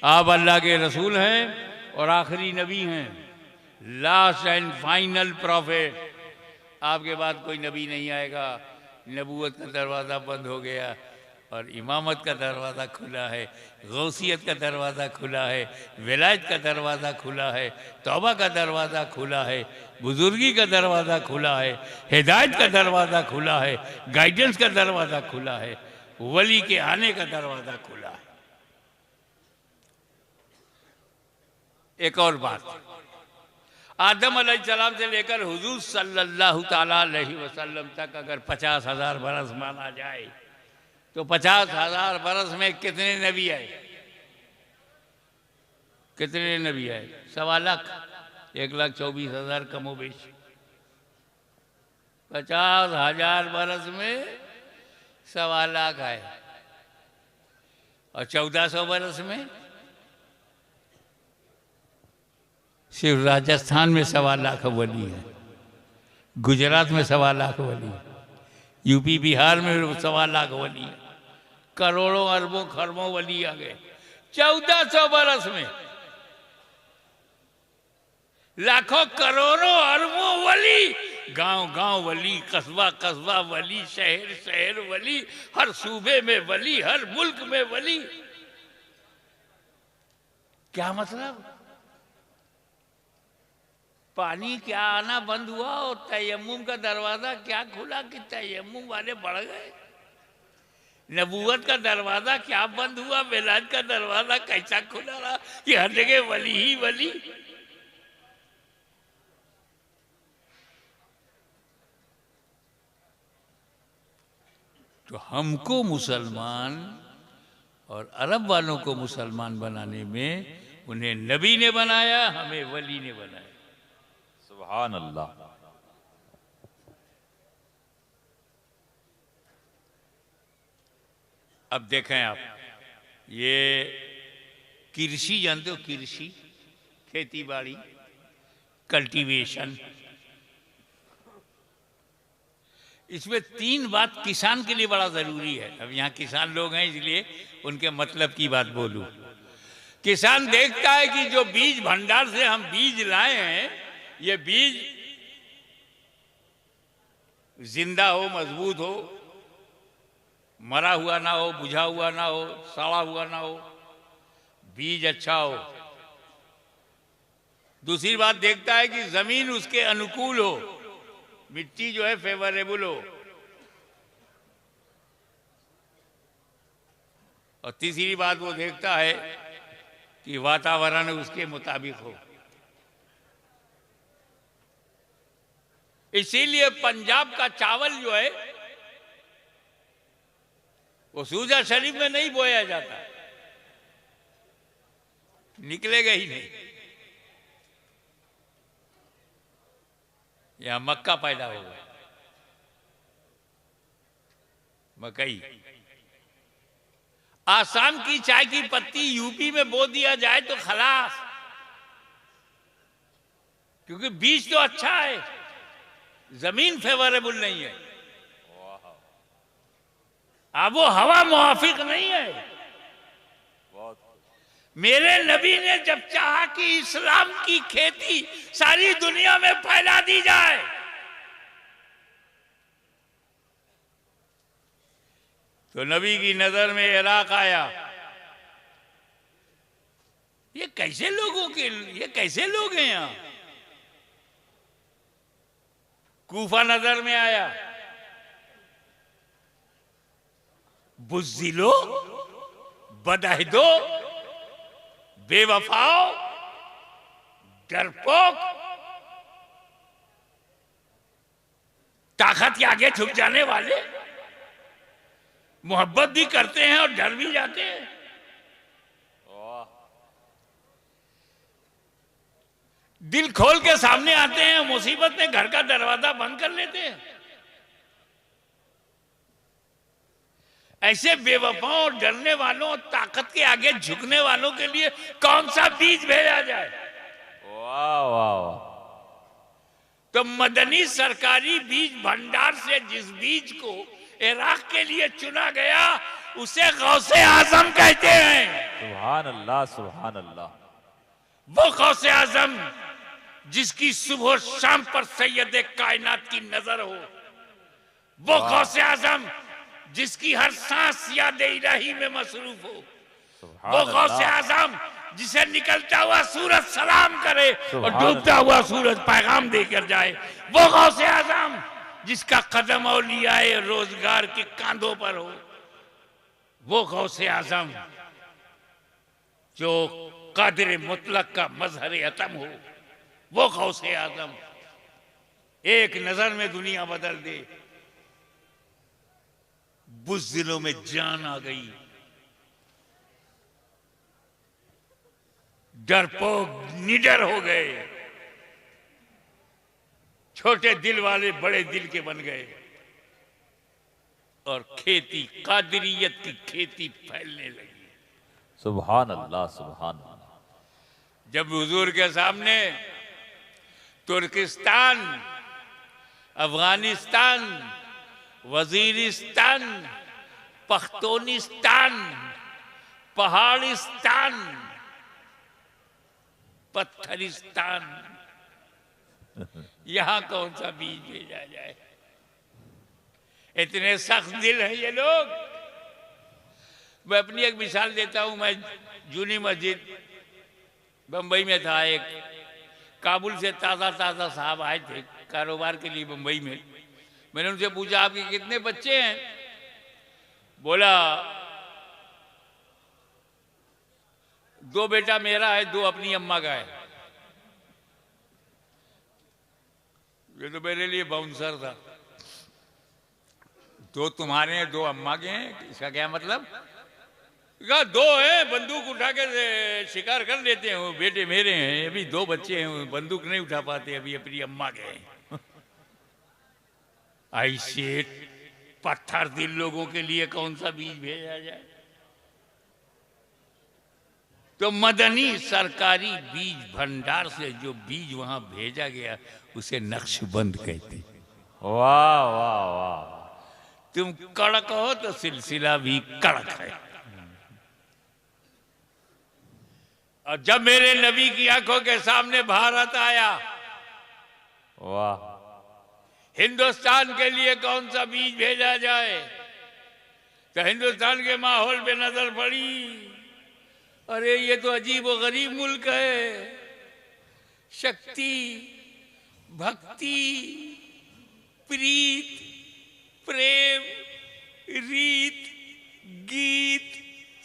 आप अल्लाह के रसूल हैं और आखिरी नबी हैं, लास्ट एंड फाइनल प्रॉफिट। आपके बाद कोई नबी नहीं आएगा। नबूवत का दरवाज़ा बंद हो गया और इमामत का दरवाज़ा खुला है, गौसियत का दरवाज़ा खुला है, विलायत का दरवाज़ा खुला है, तौबा का दरवाज़ा खुला है, बुजुर्गी का दरवाज़ा खुला है, हिदायत का दरवाज़ा खुला है, गाइडेंस का दरवाज़ा खुला है, वली के आने का दरवाज़ा खुला है। एक और बात, आदम अलैहिस्सलाम से लेकर हुजूर सल्लल्लाहु ताला अलैहि वसल्लम तक अगर 50,000 बरस माना जाए तो 50,000 बरस में कितने नबी आए? कितने नबी आए? 1.25 लाख, 1,24,000 कमोबेश। 50,000 बरस में 1.25 लाख आए और 1400 बरस में सिर्फ राजस्थान में 1.25 लाख वली है, गुजरात में 1.25 लाख वली है, यूपी बिहार में 1.25 लाख वली है, करोड़ों अरबों खरबों वली आ गए 1400 बरस में। लाखों करोड़ों अरबों वली, गांव गांव वली, कस्बा कस्बा वली, शहर शहर वली, हर सूबे में वली, हर मुल्क में वली। क्या मतलब? पानी क्या आना बंद हुआ और तयम्मुम का दरवाजा क्या खुला कि तयम्मुम वाले बढ़ गए? नबूवत का दरवाजा क्या बंद हुआ, विलायत का दरवाजा कैसा खुला रहा कि हर जगह वली ही वली। तो हमको मुसलमान और अरब वालों को मुसलमान बनाने में उन्हें नबी ने बनाया, हमें वली ने बनाया। सुभान अल्लाह। अब देखें आप, ये कृषि जानते हो? कृषि, खेती बाड़ी, कल्टीवेशन, इसमें 3 बात किसान के लिए बड़ा जरूरी है। अब यहाँ किसान लोग हैं इसलिए उनके मतलब की बात बोलूं। किसान देखता है कि जो बीज भंडार से हम बीज लाए हैं ये बीज जिंदा हो, मजबूत हो, मरा हुआ ना हो, बुझा हुआ ना हो, सड़ा हुआ ना हो, बीज अच्छा हो। दूसरी बात देखता है कि जमीन उसके अनुकूल हो, मिट्टी जो है फेवरेबल हो, और तीसरी बात वो देखता है कि वातावरण उसके मुताबिक हो। इसीलिए पंजाब का चावल जो है वो सूजा शरीफ में नहीं बोया जाता, निकलेगा ही नहीं। यहां मक्का पैदा होगा, मकई। आसाम की चाय की पत्ती यूपी में बो दिया जाए तो खलास, क्योंकि बीज तो अच्छा है, जमीन फेवरेबल नहीं है, अब वो हवा मुआफिक नहीं है। मेरे नबी ने जब चाहा कि इस्लाम की खेती सारी दुनिया में फैला दी जाए, तो नबी की नजर में इराक आया। ये कैसे लोग हैं यहां? कूफा नजर में आया। बुज़्दिलो, बदअहदो, बेवफाओ, डरपोक, ताकत के आगे झुक जाने वाले, मोहब्बत भी करते हैं और डर भी जाते हैं। दिल खोल के सामने आते हैं, मुसीबत में घर का दरवाजा बंद कर लेते हैं। ऐसे बेवफाओं, डरने वालों, ताकत के आगे झुकने वालों के लिए कौन सा बीज भेजा जाए? वाह वाह वाह। तो मदनी सरकारी बीज भंडार से जिस बीज को इराक के लिए चुना गया उसे गौसे आजम कहते हैं। सुभान अल्लाह, सुभान अल्लाह। वो गौसे आजम जिसकी सुबह शाम पर सैयद कायनात की नजर हो, वो गौसे आजम जिसकी हर सांस याद इलाही में मसरूफ हो, वो गौसे आजम जिसे निकलता हुआ सूरज सलाम करे और डूबता हुआ सूरज पैगाम देकर जाए, वो गौसे आजम जिसका कदम औलियाए रोजगार के कांधों पर हो, वो गौसे आजम जो कादिर मुतलक का मजहर अतम हो, वो गौसे आजम एक नजर में दुनिया बदल दे। बुज़्दिलों में जान आ गई, डरपोक निडर हो गए, छोटे दिल वाले बड़े दिल के बन गए और खेती, कादिरियत की खेती फैलने लगी। सुभान अल्लाह, सुभान अल्लाह। जब हुजूर के सामने तुर्किस्तान, अफगानिस्तान, वजीरिस्तान, पख्तूनिस्तान, पहाड़िस्तान, पत्थरिस्तान, यहां कौन सा बीज भेजा जाए? इतने सख्त दिल हैं ये लोग। मैं अपनी एक मिसाल देता हूं। मैं जूनी मस्जिद बंबई में था, एक काबुल से ताज़ा ताज़ा साहब आए थे कारोबार के लिए बंबई में। मैंने उनसे पूछा आपके कितने बच्चे हैं? बोला 2 बेटा मेरा है, 2 अपनी अम्मा का है। ये तो मेरे लिए बाउंसर था। 2 तुम्हारे हैं, 2 अम्मा के हैं, इसका क्या मतलब? कहा 2 हैं, बंदूक उठा कर शिकार कर लेते हैं, वो बेटे मेरे हैं। अभी 2 बच्चे हैं, बंदूक नहीं उठा पाते, अभी अपनी अम्मा के हैं। ऐसे पत्थर दिल लोगों के लिए कौन सा बीज भेजा जाए? तो मदनी सरकारी बीज भंडार से जो बीज वहां भेजा गया उसे नक्शबंद कहते। वाह वाह वाह। तुम कड़क हो तो सिलसिला भी कड़क है। और जब मेरे नबी की आंखों के सामने भारत आया, वाह। हिंदुस्तान के लिए कौन सा बीज भेजा जाए? तो हिंदुस्तान के माहौल पे नजर पड़ी, अरे ये तो अजीब व गरीब मुल्क है। शक्ति, भक्ति, प्रीत, प्रेम, रीत, गीत,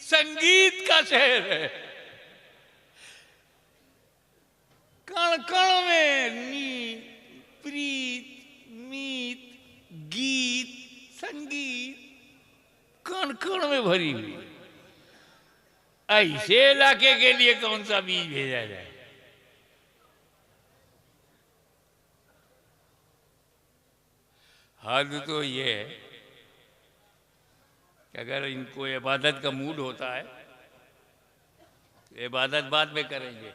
संगीत का शहर है। कण कण में नीत, प्रीत, मीत, गीत, संगीत कण कण में भरी हुई। ऐसे इलाके के लिए कौन सा बीज भेजा जाए? हद तो ये है कि अगर इनको इबादत का मूड होता है तो इबादत बाद में करेंगे,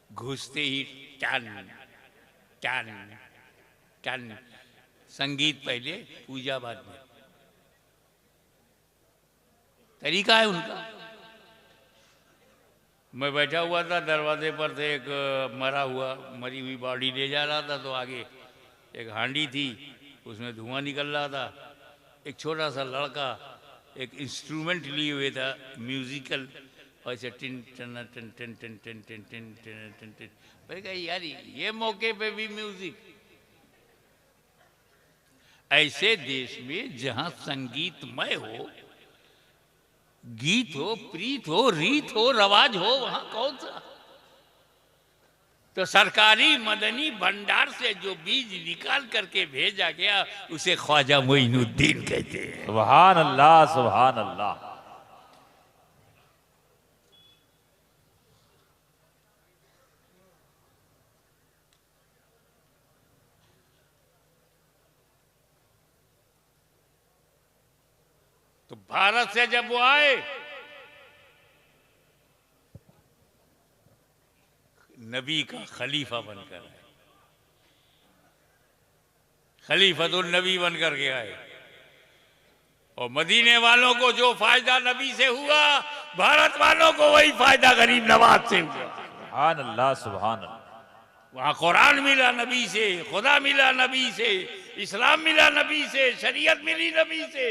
घुसते ही टन टन टन, संगीत पहले, पूजा बाद में। तरीका है उनका। मैं बैठा हुआ था दरवाजे पर से, एक मरी हुई बॉडी ले जा रहा था, तो आगे एक हांडी थी, उसमें धुआं निकल रहा था। एक छोटा सा लड़का एक इंस्ट्रूमेंट लिए हुए था म्यूजिकल, ऐसे टिन टन टन टन टन टन टन टन टन टन टन। मैंने कहा यार ये मौके पे भी म्यूजिक। ऐसे देश में जहां संगीतमय हो, गीत हो, प्रीत हो, रीत हो, रवाज हो, वहां कौन सा? तो सरकारी मदनी भंडार से जो बीज निकाल करके भेजा गया उसे ख्वाजा मोइनुद्दीन कहते हैं। सुभान अल्लाह, सुभान अल्लाह। तो भारत से जब वो आए, नबी का खलीफा बनकर आए, खलीफतुल नबी बनकर के आए। और मदीने वालों को जो फायदा नबी से हुआ, भारत वालों को वही फायदा गरीब नवाज से हुआ। सुभान अल्लाह, सुभान अल्लाह। वहां कुरान मिला नबी से, खुदा मिला नबी से, इस्लाम मिला नबी से, शरीयत मिली नबी से।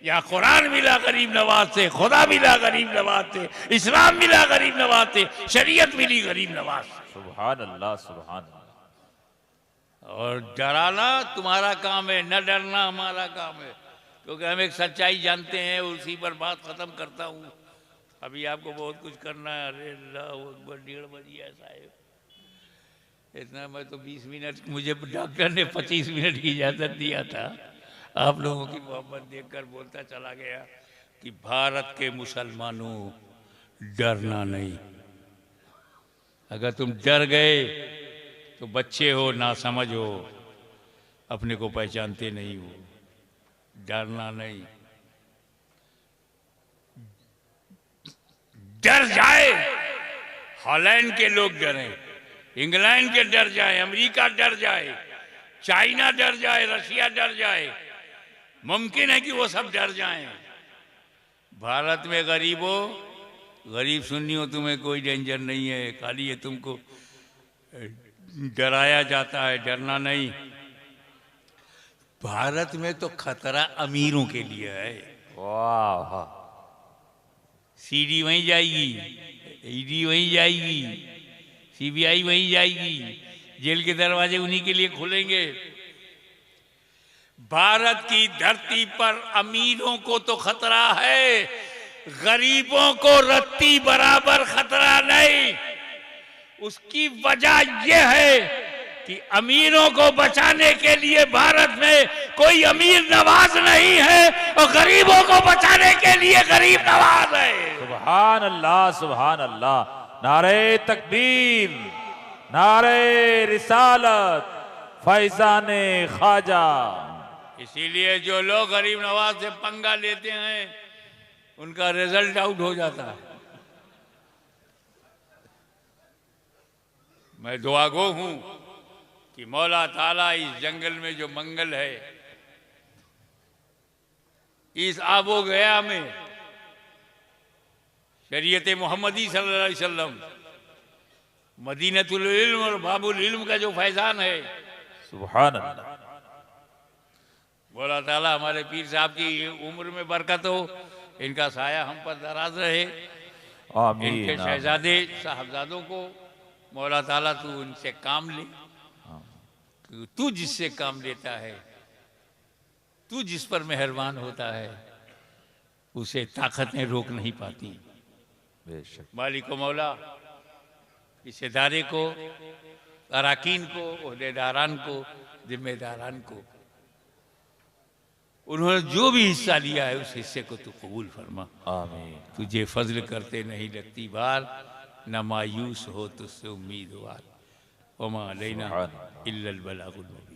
यहाँ कुरान मिला गरीब नवाज से, खुदा मिला गरीब नवाज से, इस्लाम मिला गरीब नवाज से, शरीयत मिली गरीब नवाज से। सुभान अल्लाह, सुभान अल्लाह। और डराना तुम्हारा काम है, न डरना हमारा काम है, क्योंकि हम एक सच्चाई जानते हैं, उसी पर बात खत्म करता हूँ। अभी आपको बहुत कुछ करना है। अरे अल्लाह अकबर, 1:30 बज गया साहब। इतना मैं तो 20 मिनट, मुझे डॉक्टर ने 25 मिनट की इजाजत दिया था। आप लोगों की मोहब्बत देखकर बोलता चला गया कि भारत के मुसलमानों, डरना नहीं। अगर तुम डर गए तो बच्चे हो, नासमझ हो, अपने को पहचानते नहीं हो। डरना नहीं। डर जाए, हॉलैंड के लोग डरें, इंग्लैंड के डर जाए, अमेरिका डर जाए, चाइना डर जाए, रशिया डर जाए, मुमकिन है कि वो सब डर जाएं। भारत में गरीबों, गरीब सुन्नी हो, तुम्हें कोई डेंजर नहीं है, खाली ये तुमको डराया जाता है, डरना नहीं। भारत में तो खतरा अमीरों के लिए है। वाह। सीडी वहीं जाएगी, ईडी वहीं जाएगी, सीबीआई वहीं जाएगी, जेल के दरवाजे उन्हीं के लिए खुलेंगे। भारत की धरती पर अमीरों को तो खतरा है, गरीबों को रत्ती बराबर खतरा नहीं। उसकी वजह यह है कि अमीरों को बचाने के लिए भारत में कोई अमीर नवाज नहीं है, और गरीबों को बचाने के लिए गरीब नवाज है। सुभान अल्लाह, सुभान अल्लाह। नारे तकबीर, नारे रिसालत, फैजाने ख्वाजा। इसीलिए जो लोग गरीब नवाज से पंगा लेते हैं उनका रिजल्ट आउट हो जाता है। मैं दुआगो हूं कि मौला ताला इस जंगल में जो मंगल है, इस आबो गया में शरीयत मोहम्मदी सल्लल्लाहु अलैहि वसल्लम, मदीनतुल इल्म और बाबुल इल्म का जो फैजान है, सुभान अल्लाह। मौला ताला हमारे पीर साहब की उम्र में बरकत हो, इनका साया हम पर दराज रहे। आमीन। इनके शहजादे साहबजादों को मौला ताला तू इनसे काम ले। तू जिससे काम लेता है, तू जिस पर मेहरबान होता है, उसे ताकतें रोक नहीं पाती। बेशक। मालिक मौला इस इदारे को अराकीन को, ओहदेदारान को, जिम्मेदारान को। उन्होंने जो भी हिस्सा लिया है उस हिस्से को तू कबूल फरमा। आमीन। तुझे फजल करते नहीं लगती बार, न मायूस हो तुझसे उम्मीदवार। वमा अलैना इल्लल बलागुल मुबीन।